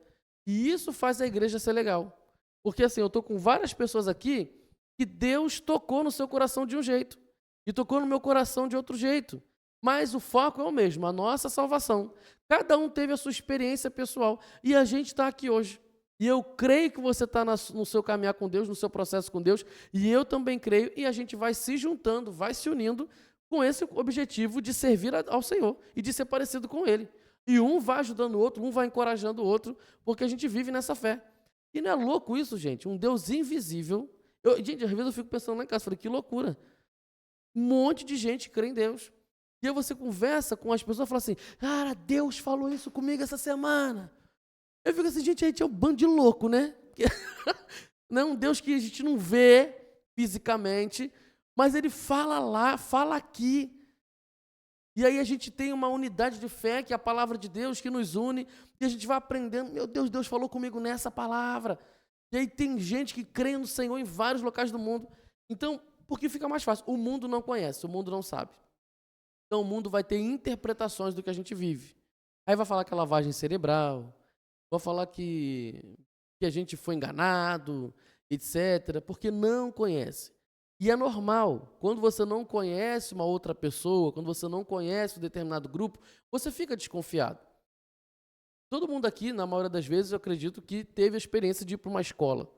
E isso faz a igreja ser legal. Porque assim, eu estou com várias pessoas aqui que Deus tocou no seu coração de um jeito e tocou no meu coração de outro jeito. Mas o foco é o mesmo, a nossa salvação. Cada um teve a sua experiência pessoal e a gente está aqui hoje. E eu creio que você está no seu caminhar com Deus, no seu processo com Deus, e eu também creio, e a gente vai se juntando, vai se unindo com esse objetivo de servir ao Senhor e de ser parecido com Ele. E um vai ajudando o outro, um vai encorajando o outro, porque a gente vive nessa fé. E não é louco isso, gente? Um Deus invisível. Gente, às vezes eu fico pensando lá em casa, falei, que loucura. Um monte de gente crê em Deus. E aí você conversa com as pessoas e fala assim, cara, Deus falou isso comigo essa semana. Eu fico assim, gente, a gente é um bando de louco, né? Não é um Deus que a gente não vê fisicamente, mas Ele fala lá, fala aqui. E aí a gente tem uma unidade de fé, que é a palavra de Deus, que nos une, e a gente vai aprendendo, meu Deus, Deus falou comigo nessa palavra. E aí tem gente que crê no Senhor em vários locais do mundo. Então, porque fica mais fácil. O mundo não conhece, o mundo não sabe. Então o mundo vai ter interpretações do que a gente vive. Aí vai falar que é lavagem cerebral, vai falar que a gente foi enganado, etc., porque não conhece. E é normal, quando você não conhece uma outra pessoa, quando você não conhece um determinado grupo, você fica desconfiado. Todo mundo aqui, na maioria das vezes, eu acredito que teve a experiência de ir para uma escola,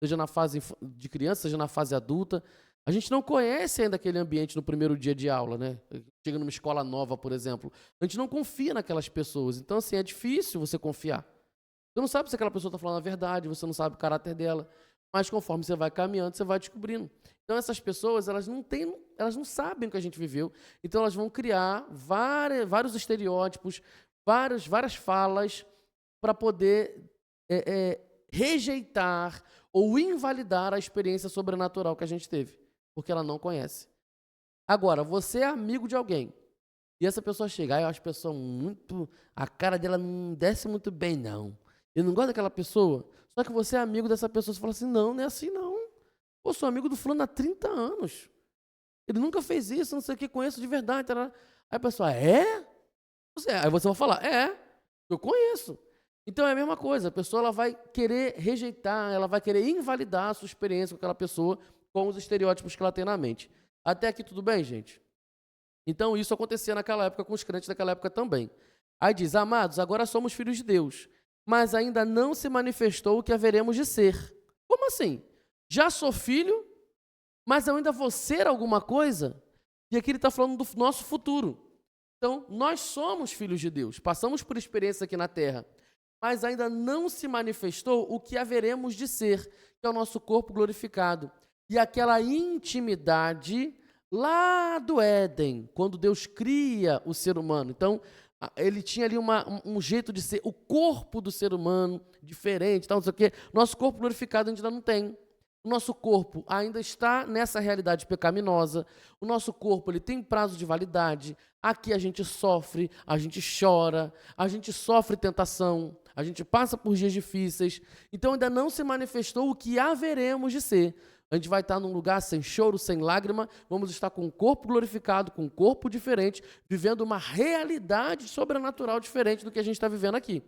seja na fase de criança, seja na fase adulta. A gente não conhece ainda aquele ambiente no primeiro dia de aula, né? Chega numa escola nova, por exemplo. A gente não confia naquelas pessoas. Então, assim, é difícil você confiar. Você não sabe se aquela pessoa está falando a verdade, você não sabe o caráter dela. Mas conforme você vai caminhando, você vai descobrindo. Então, essas pessoas, elas não sabem o que a gente viveu. Então, elas vão criar vários estereótipos, várias falas para poder rejeitar ou invalidar a experiência sobrenatural que a gente teve, porque ela não conhece. Agora, você é amigo de alguém, e essa pessoa chega, eu acho a pessoa a cara dela não desce muito bem, não. Eu não gosto daquela pessoa, só que você é amigo dessa pessoa, você fala assim, não é assim não. Pô, sou amigo do fulano há 30 anos. Ele nunca fez isso, não sei o que, conheço de verdade. Tarará. Aí a pessoa, é? Aí você vai falar, eu conheço. Então é a mesma coisa, a pessoa ela vai querer rejeitar, ela vai querer invalidar a sua experiência com aquela pessoa, com os estereótipos que ela tem na mente. Até aqui tudo bem, gente? Então isso acontecia naquela época com os crentes daquela época também. Aí diz, amados, agora somos filhos de Deus, mas ainda não se manifestou o que haveremos de ser. Como assim? Já sou filho, mas eu ainda vou ser alguma coisa? E aqui ele está falando do nosso futuro. Então, nós somos filhos de Deus, passamos por experiência aqui na terra, mas ainda não se manifestou o que haveremos de ser, que é o nosso corpo glorificado. E aquela intimidade lá do Éden, quando Deus cria o ser humano. Então, ele tinha ali um jeito de ser, o corpo do ser humano diferente, tal, não sei o quê. Nosso corpo glorificado a gente ainda não tem. O nosso corpo ainda está nessa realidade pecaminosa. O nosso corpo ele tem prazo de validade. Aqui a gente sofre, a gente chora, a gente sofre tentação, a gente passa por dias difíceis. Então ainda não se manifestou o que haveremos de ser. A gente vai estar num lugar sem choro, sem lágrima, vamos estar com um corpo glorificado, com um corpo diferente, vivendo uma realidade sobrenatural diferente do que a gente está vivendo aqui.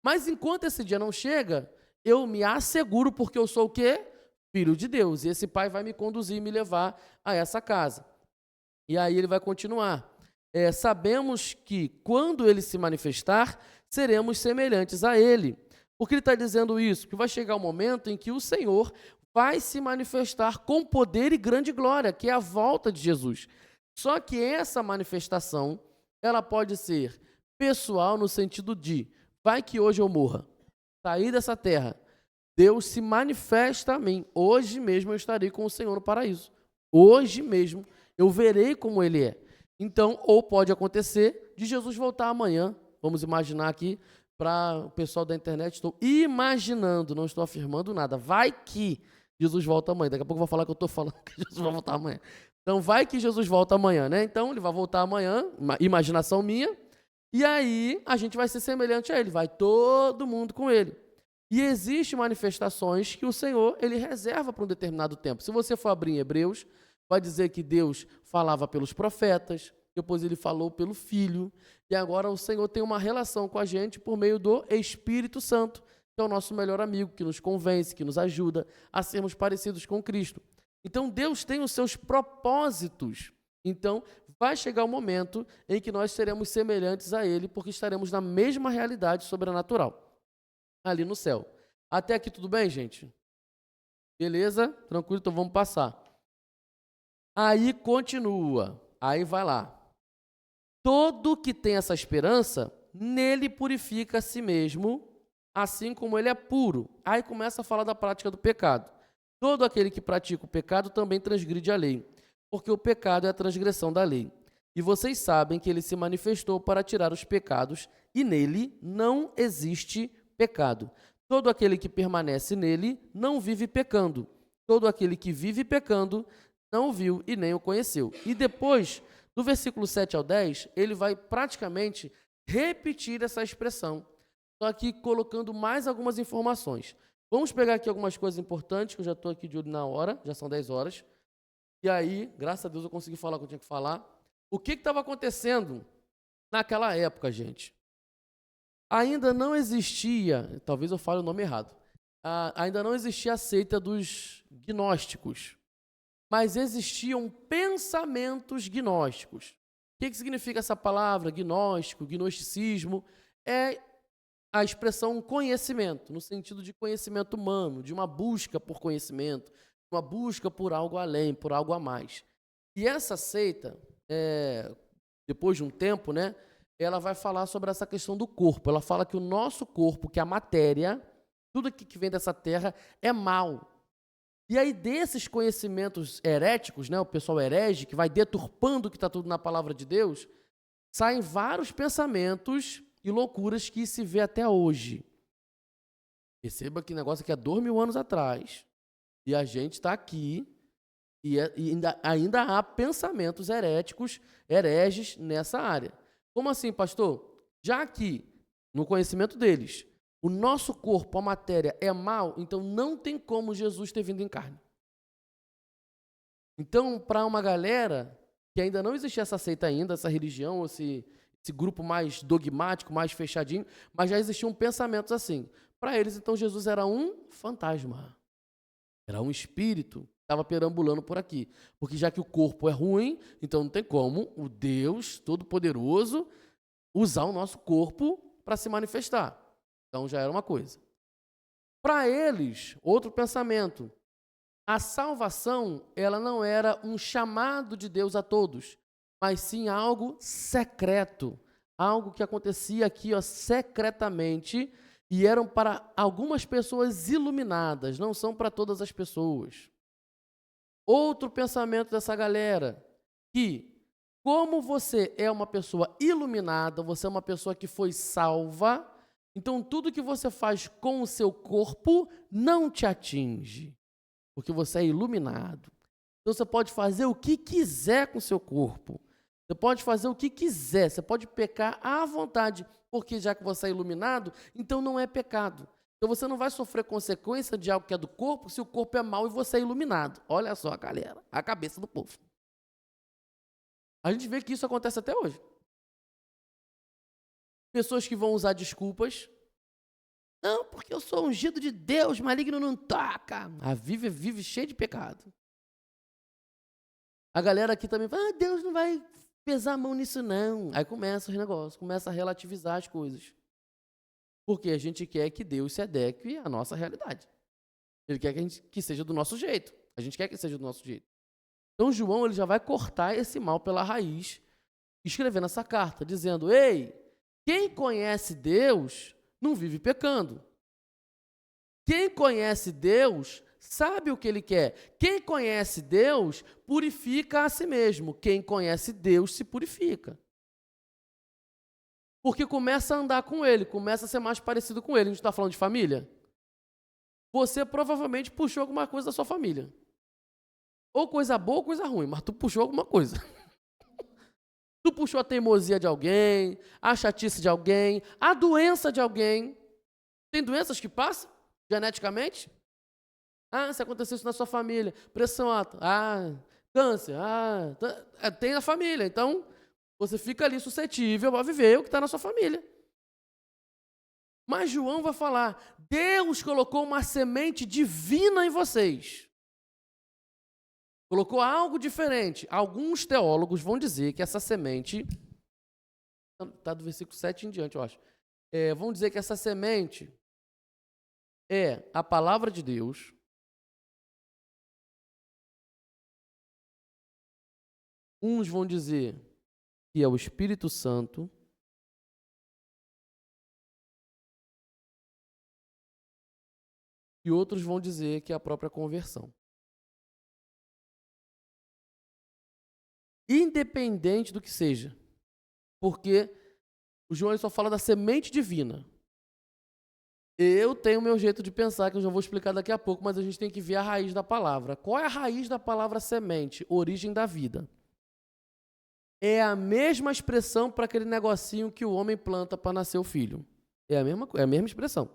Mas enquanto esse dia não chega, eu me asseguro, porque eu sou o quê? Filho de Deus. E esse pai vai me conduzir e me levar a essa casa. E aí ele vai continuar. Sabemos que quando ele se manifestar, seremos semelhantes a ele. Por que ele está dizendo isso? Porque vai chegar um momento em que o Senhor vai se manifestar com poder e grande glória, que é a volta de Jesus. Só que essa manifestação, ela pode ser pessoal no sentido de, vai que hoje eu morra, sair dessa terra, Deus se manifesta a mim. Hoje mesmo eu estarei com o Senhor no paraíso. Hoje mesmo eu verei como Ele é. Então, ou pode acontecer de Jesus voltar amanhã. Vamos imaginar aqui, para o pessoal da internet, estou imaginando, não estou afirmando nada. Vai que Jesus volta amanhã. Daqui a pouco eu vou falar que eu estou falando que Jesus vai voltar amanhã. Então, vai que Jesus volta amanhã, né? Então, Ele vai voltar amanhã, imaginação minha, e aí a gente vai ser semelhante a Ele. Vai todo mundo com Ele. E existem manifestações que o Senhor ele reserva para um determinado tempo. Se você for abrir em Hebreus, vai dizer que Deus falava pelos profetas, depois ele falou pelo Filho, e agora o Senhor tem uma relação com a gente por meio do Espírito Santo, que é o nosso melhor amigo, que nos convence, que nos ajuda a sermos parecidos com Cristo. Então Deus tem os seus propósitos. Então vai chegar o momento em que nós seremos semelhantes a Ele, porque estaremos na mesma realidade sobrenatural ali no céu. Até aqui tudo bem, gente? Beleza? Tranquilo, então vamos passar. Aí continua, aí vai lá. Todo que tem essa esperança, nele purifica a si mesmo, assim como ele é puro. Aí começa a falar da prática do pecado. Todo aquele que pratica o pecado também transgride a lei, porque o pecado é a transgressão da lei. E vocês sabem que ele se manifestou para tirar os pecados, e nele não existe pecado. Todo aquele que permanece nele não vive pecando. Todo aquele que vive pecando não o viu e nem o conheceu. E depois, do versículo 7 ao 10, ele vai praticamente repetir essa expressão, só que colocando mais algumas informações. Vamos pegar aqui algumas coisas importantes, que eu já estou aqui de olho na hora, já são 10 horas. E aí, graças a Deus, eu consegui falar o que eu tinha que falar. O que estava acontecendo naquela época, gente? Ainda não existia, talvez eu fale o nome errado, ainda não existia a seita dos gnósticos, mas existiam pensamentos gnósticos. O que significa essa palavra, gnóstico, gnosticismo? É a expressão conhecimento, no sentido de conhecimento humano, de uma busca por conhecimento, uma busca por algo além, por algo a mais. E essa seita, depois de um tempo, né, ela vai falar sobre essa questão do corpo. Ela fala que o nosso corpo, que é a matéria, tudo que vem dessa terra é mal. E aí desses conhecimentos heréticos, né, o pessoal herege, que vai deturpando o que está tudo na palavra de Deus, saem vários pensamentos e loucuras que se vê até hoje. Perceba que negócio aqui é 2000 anos atrás, e a gente está aqui, e ainda há pensamentos heréticos, hereges nessa área. Como assim, pastor? Já que, no conhecimento deles, o nosso corpo, a matéria, é mal, então não tem como Jesus ter vindo em carne. Então, para uma galera que ainda não existia essa seita ainda, essa religião, esse grupo mais dogmático, mais fechadinho, mas já existiam pensamentos assim. Para eles, então, Jesus era um fantasma. Era um espírito que estava perambulando por aqui. Porque já que o corpo é ruim, então não tem como o Deus Todo-Poderoso usar o nosso corpo para se manifestar. Então já era uma coisa. Para eles, outro pensamento. A salvação, ela não era um chamado de Deus a todos, mas sim algo secreto, algo que acontecia aqui, secretamente, e eram para algumas pessoas iluminadas, não são para todas as pessoas. Outro pensamento dessa galera, que como você é uma pessoa iluminada, você é uma pessoa que foi salva, então tudo que você faz com o seu corpo não te atinge, porque você é iluminado. Então você pode fazer o que quiser com o seu corpo. Você pode fazer o que quiser, você pode pecar à vontade, porque já que você é iluminado, então não é pecado. Então você não vai sofrer consequência de algo que é do corpo se o corpo é mau e você é iluminado. Olha só, galera, a cabeça do povo. A gente vê que isso acontece até hoje. Pessoas que vão usar desculpas. Não, porque eu sou ungido de Deus, maligno não toca. A vive cheia de pecado. A galera aqui também fala, Deus não vai pesar a mão nisso não. Aí começa os negócios, começa a relativizar as coisas. Porque a gente quer que Deus se adeque à nossa realidade. Ele quer que seja do nosso jeito. A gente quer que seja do nosso jeito. Então João ele já vai cortar esse mal pela raiz, escrevendo essa carta, dizendo, ei, quem conhece Deus não vive pecando. Quem conhece Deus sabe o que Ele quer. Quem conhece Deus purifica a si mesmo. Quem conhece Deus se purifica. Porque começa a andar com Ele, começa a ser mais parecido com Ele. A gente está falando de família? Você provavelmente puxou alguma coisa da sua família. Ou coisa boa ou coisa ruim, mas tu puxou alguma coisa. Tu puxou a teimosia de alguém, a chatice de alguém, a doença de alguém. Tem doenças que passam geneticamente? Se aconteceu isso na sua família, pressão alta, câncer, tem na família. Então, você fica ali suscetível a viver o que está na sua família. Mas João vai falar, Deus colocou uma semente divina em vocês. Colocou algo diferente. Alguns teólogos vão dizer que essa semente, está do versículo 7 em diante, eu acho. Vão dizer que essa semente é a palavra de Deus. Uns vão dizer que é o Espírito Santo. E outros vão dizer que é a própria conversão. Independente do que seja. Porque o João só fala da semente divina. Eu tenho o meu jeito de pensar, que eu já vou explicar daqui a pouco, mas a gente tem que ver a raiz da palavra. Qual é a raiz da palavra semente? Origem da vida. É a mesma expressão para aquele negocinho que o homem planta para nascer o filho. É a mesma expressão.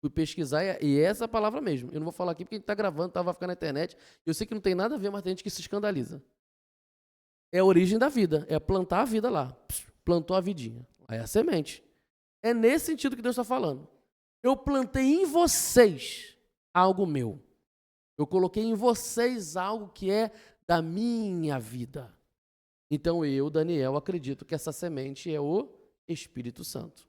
Fui pesquisar e é essa a palavra mesmo. Eu não vou falar aqui porque a gente está gravando, vai ficar na internet. Eu sei que não tem nada a ver, mas tem gente que se escandaliza. É a origem da vida, é plantar a vida lá. Plantou a vidinha. Aí é a semente. É nesse sentido que Deus está falando. Eu plantei em vocês algo meu. Eu coloquei em vocês algo que é da minha vida. Então eu, Daniel, acredito que essa semente é o Espírito Santo.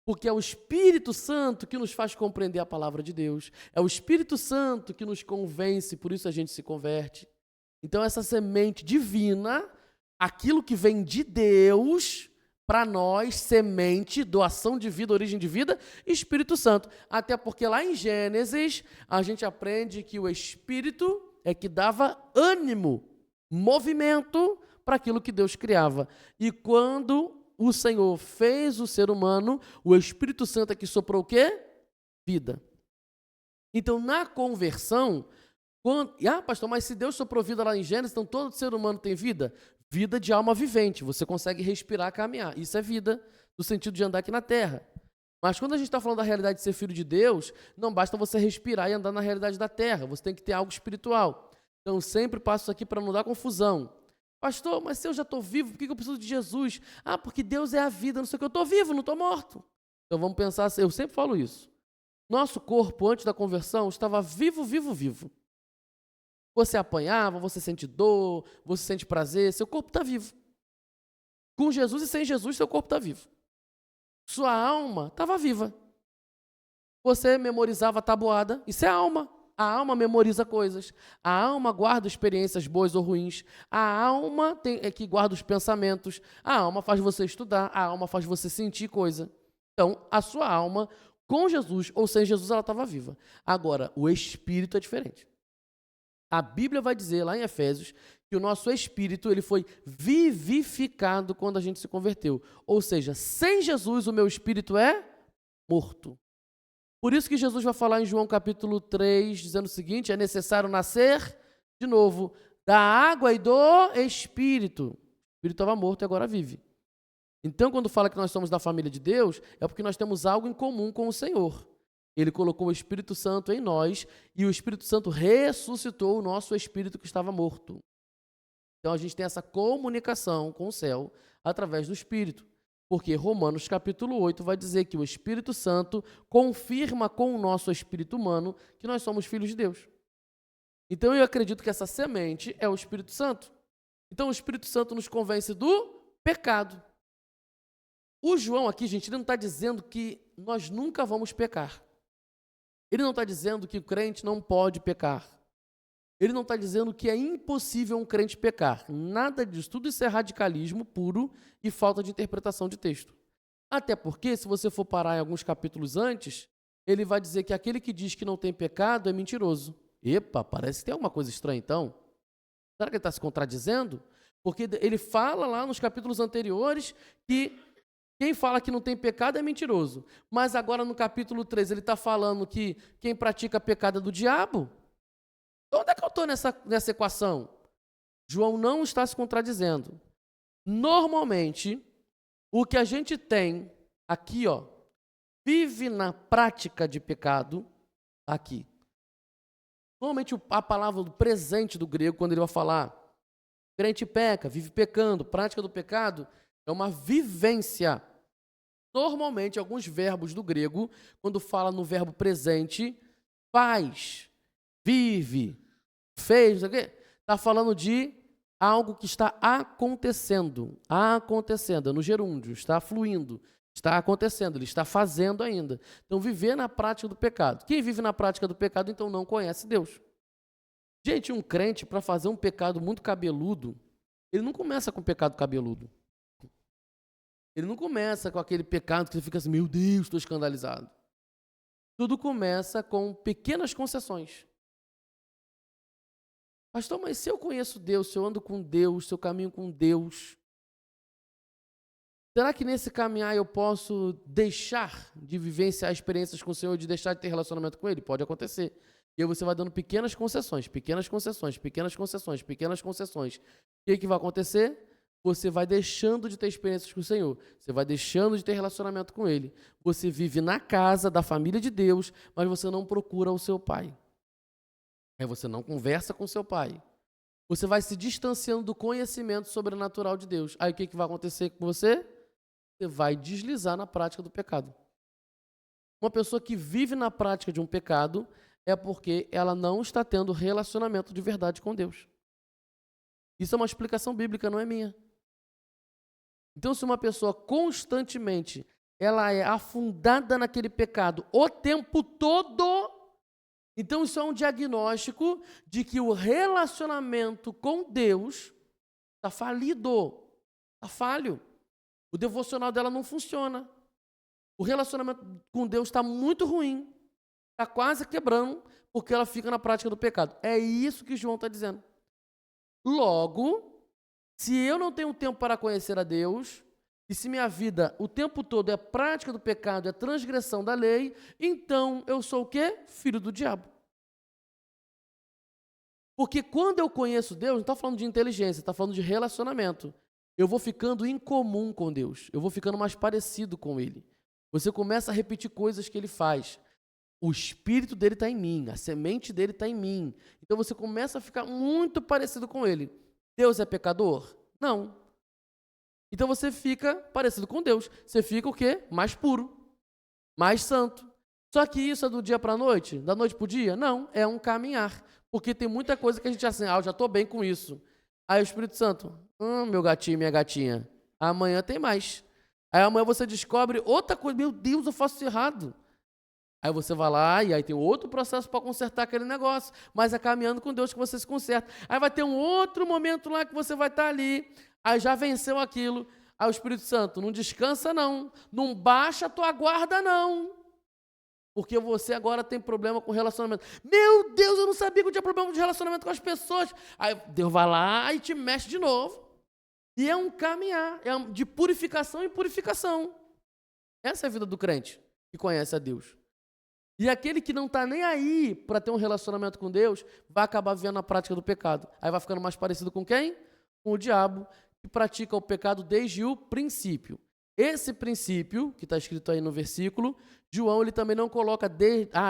Porque é o Espírito Santo que nos faz compreender a palavra de Deus. É o Espírito Santo que nos convence, por isso a gente se converte. Então essa semente divina, aquilo que vem de Deus, para nós, semente, doação de vida, origem de vida, Espírito Santo. Até porque lá em Gênesis, a gente aprende que o Espírito é que dava ânimo, movimento para aquilo que Deus criava. E quando o Senhor fez o ser humano, o Espírito Santo é que soprou o quê? Vida. Então, na conversão, pastor, mas se Deus soprou vida lá em Gênesis, então todo ser humano tem vida? Vida de alma vivente, você consegue respirar, caminhar. Isso é vida, no sentido de andar aqui na terra. Mas quando a gente está falando da realidade de ser filho de Deus, não basta você respirar e andar na realidade da terra, você tem que ter algo espiritual. Então, eu sempre passo isso aqui para não dar confusão. Pastor, mas se eu já estou vivo, por que eu preciso de Jesus? Porque Deus é a vida, não sei o que, eu estou vivo, não estou morto. Então vamos pensar assim, eu sempre falo isso. Nosso corpo, antes da conversão, estava vivo, vivo, vivo. Você apanhava, você sente dor, você sente prazer, seu corpo está vivo. Com Jesus e sem Jesus, seu corpo está vivo. Sua alma estava viva. Você memorizava a tabuada, isso é alma. A alma memoriza coisas. A alma guarda experiências boas ou ruins. A alma é que guarda os pensamentos. A alma faz você estudar. A alma faz você sentir coisa. Então, a sua alma, com Jesus ou sem Jesus, ela estava viva. Agora, o espírito é diferente. A Bíblia vai dizer, lá em Efésios, que o nosso espírito ele foi vivificado quando a gente se converteu. Ou seja, sem Jesus, o meu espírito é morto. Por isso que Jesus vai falar em João capítulo 3, dizendo o seguinte, é necessário nascer de novo da água e do Espírito. O Espírito estava morto e agora vive. Então, quando fala que nós somos da família de Deus, é porque nós temos algo em comum com o Senhor. Ele colocou o Espírito Santo em nós e o Espírito Santo ressuscitou o nosso espírito que estava morto. Então, a gente tem essa comunicação com o céu através do Espírito. Porque Romanos capítulo 8 vai dizer que o Espírito Santo confirma com o nosso espírito humano que nós somos filhos de Deus. Então eu acredito que essa semente é o Espírito Santo. Então o Espírito Santo nos convence do pecado. O João aqui, gente, ele não está dizendo que nós nunca vamos pecar. Ele não está dizendo que o crente não pode pecar. Ele não está dizendo que é impossível um crente pecar. Nada disso. Tudo isso é radicalismo puro e falta de interpretação de texto. Até porque, se você for parar em alguns capítulos antes, ele vai dizer que aquele que diz que não tem pecado é mentiroso. Epa, parece que tem alguma coisa estranha então. Será que ele está se contradizendo? Porque ele fala lá nos capítulos anteriores que quem fala que não tem pecado é mentiroso. Mas agora no capítulo 3 ele está falando que quem pratica pecado é do diabo. Onde é que eu estou nessa equação? João não está se contradizendo. Normalmente, o que a gente tem aqui, vive na prática de pecado, aqui. Normalmente, a palavra do presente do grego, quando ele vai falar, crente peca, vive pecando, prática do pecado, é uma vivência. Normalmente, alguns verbos do grego, quando fala no verbo presente, faz, vive, fez, não sei o quê, está falando de algo que está acontecendo, no gerúndio, está fluindo, está acontecendo, ele está fazendo ainda. Então, viver na prática do pecado. Quem vive na prática do pecado, então, não conhece Deus. Gente, um crente, para fazer um pecado muito cabeludo, ele não começa com pecado cabeludo. Ele não começa com aquele pecado que você fica assim, meu Deus, estou escandalizado. Tudo começa com pequenas concessões. Pastor, mas se eu conheço Deus, se eu ando com Deus, se eu caminho com Deus, será que nesse caminhar eu posso deixar de vivenciar experiências com o Senhor, de deixar de ter relacionamento com Ele? Pode acontecer. E aí você vai dando pequenas concessões, pequenas concessões, pequenas concessões, pequenas concessões. O que vai acontecer? você vai deixando de ter experiências com o Senhor. Você vai deixando de ter relacionamento com Ele. Você vive na casa da família de Deus, mas você não procura o seu pai. Aí você não conversa com o seu pai. Você vai se distanciando do conhecimento sobrenatural de Deus. Aí o que vai acontecer com você? Você vai deslizar na prática do pecado. Uma pessoa que vive na prática de um pecado é porque ela não está tendo relacionamento de verdade com Deus. Isso é uma explicação bíblica, não é minha. Então, se uma pessoa constantemente ela é afundada naquele pecado o tempo todo, então isso é um diagnóstico de que o relacionamento com Deus está falido, está falho. O devocional dela não funciona. O relacionamento com Deus está muito ruim, está quase quebrando, porque ela fica na prática do pecado. É isso que João está dizendo. Logo, se eu não tenho tempo para conhecer a Deus, e se minha vida o tempo todo é prática do pecado, é transgressão da lei, então eu sou o quê? Filho do diabo. Porque quando eu conheço Deus, não está falando de inteligência, está falando de relacionamento. Eu vou ficando em comum com Deus, eu vou ficando mais parecido com Ele. Você começa a repetir coisas que Ele faz. O espírito dele está em mim, a semente dele está em mim. Então você começa a ficar muito parecido com Ele. Deus é pecador? Não. Então você fica parecido com Deus. Você fica o quê? Mais puro, mais santo. Só que isso é do dia para a noite? Da noite para o dia? Não, é um caminhar. Porque tem muita coisa que a gente assim, eu já estou bem com isso. Aí o Espírito Santo, meu gatinho, minha gatinha, amanhã tem mais. Aí amanhã você descobre outra coisa, meu Deus, eu faço isso errado. Aí você vai lá e aí tem outro processo para consertar aquele negócio, mas é caminhando com Deus que você se conserta. Aí vai ter um outro momento lá que você vai estar ali, aí já venceu aquilo. Aí o Espírito Santo, não descansa não, não baixa a tua guarda não, porque você agora tem problema com relacionamento. Meu Deus, eu não sabia que eu tinha problema de relacionamento com as pessoas. Aí Deus vai lá e te mexe de novo. E é um caminhar, de purificação em purificação. Essa é a vida do crente que conhece a Deus. E aquele que não está nem aí para ter um relacionamento com Deus, vai acabar vivendo a prática do pecado. Aí vai ficando mais parecido com quem? Com o diabo, que pratica o pecado desde o princípio. Esse princípio, que está escrito aí no versículo, João ele também não coloca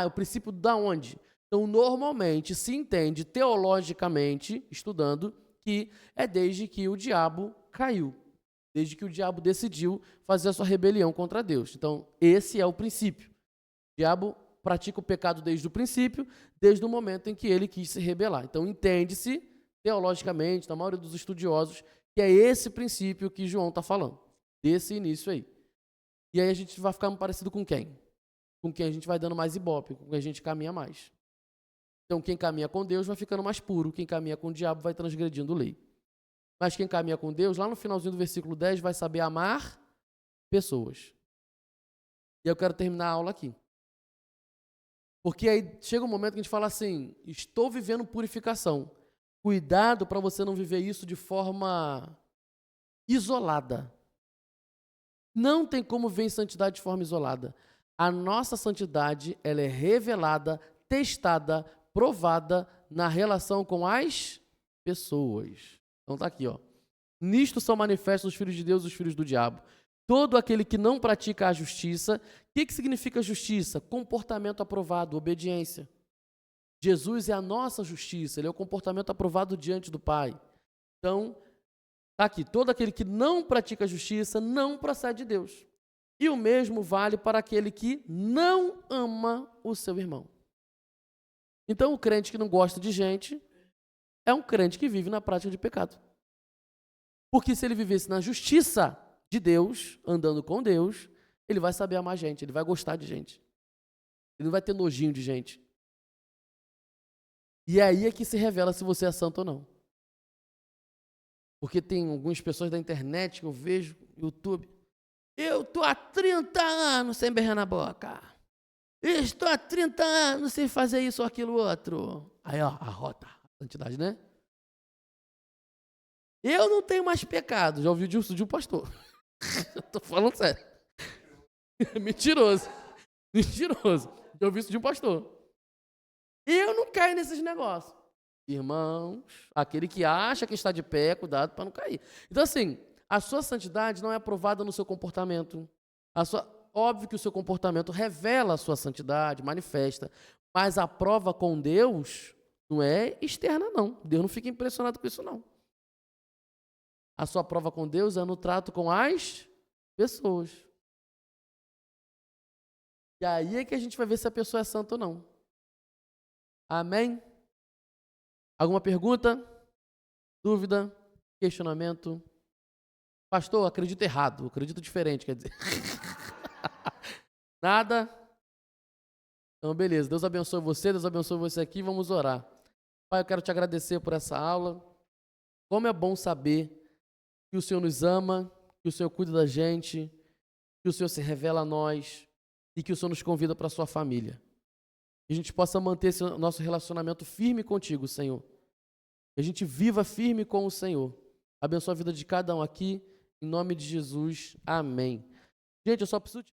o princípio da onde? Então, normalmente se entende teologicamente, estudando, que é desde que o diabo caiu, desde que o diabo decidiu fazer a sua rebelião contra Deus. Então, esse é o princípio. O diabo pratica o pecado desde o princípio, desde o momento em que ele quis se rebelar. Então, entende-se, teologicamente, na maioria dos estudiosos, que é esse princípio que João está falando, desse início aí. E aí a gente vai ficar parecido com quem? Com quem a gente vai dando mais ibope, com quem a gente caminha mais. Então, quem caminha com Deus vai ficando mais puro, quem caminha com o diabo vai transgredindo lei. Mas quem caminha com Deus, lá no finalzinho do versículo 10, vai saber amar pessoas. E eu quero terminar a aula aqui. Porque aí chega um momento que a gente fala assim, estou vivendo purificação. Cuidado para você não viver isso de forma isolada. Não tem como ver em santidade de forma isolada. A nossa santidade, ela é revelada, testada, provada na relação com as pessoas. Então tá aqui, ó. Nisto são manifestos os filhos de Deus e os filhos do diabo. Todo aquele que não pratica a justiça. O que significa justiça? Comportamento aprovado, obediência. Jesus é a nossa justiça, ele é o comportamento aprovado diante do Pai. Então, tá aqui, todo aquele que não pratica a justiça não procede de Deus. E o mesmo vale para aquele que não ama o seu irmão. Então, o crente que não gosta de gente é um crente que vive na prática de pecado. Porque se ele vivesse na justiça de Deus, andando com Deus, ele vai saber amar gente, ele vai gostar de gente. Ele não vai ter nojinho de gente. E aí é que se revela se você é santo ou não. Porque tem algumas pessoas da internet que eu vejo, YouTube, eu estou há 30 anos sem beijar na boca. Estou há 30 anos sem fazer isso ou aquilo outro. Aí, ó, a rota, a santidade, né? Eu não tenho mais pecado. Já ouviu disso de um pastor. Estou falando sério. Mentiroso. Mentiroso. Já ouvi isso de um pastor. Eu não caio nesses negócios. Irmãos, aquele que acha que está de pé, cuidado para não cair. Então, assim, a sua santidade não é aprovada no seu comportamento. Óbvio que o seu comportamento revela a sua santidade, manifesta, mas a prova com Deus não é externa, não. Deus não fica impressionado com isso, não. A sua prova com Deus é no trato com as pessoas. E aí é que a gente vai ver se a pessoa é santa ou não. Amém? Alguma pergunta? Dúvida? Questionamento? Pastor, acredito errado, acredito diferente, quer dizer. Nada? Então, beleza. Deus abençoe você, Deus abençoe você aqui. Vamos orar. Pai, eu quero te agradecer por essa aula. Como é bom saber que o Senhor nos ama, que o Senhor cuida da gente, que o Senhor se revela a nós e que o Senhor nos convida para a sua família. Que a gente possa manter esse nosso relacionamento firme contigo, Senhor. Que a gente viva firme com o Senhor. Abençoa a vida de cada um aqui. Em nome de Jesus. Amém. Gente, eu só preciso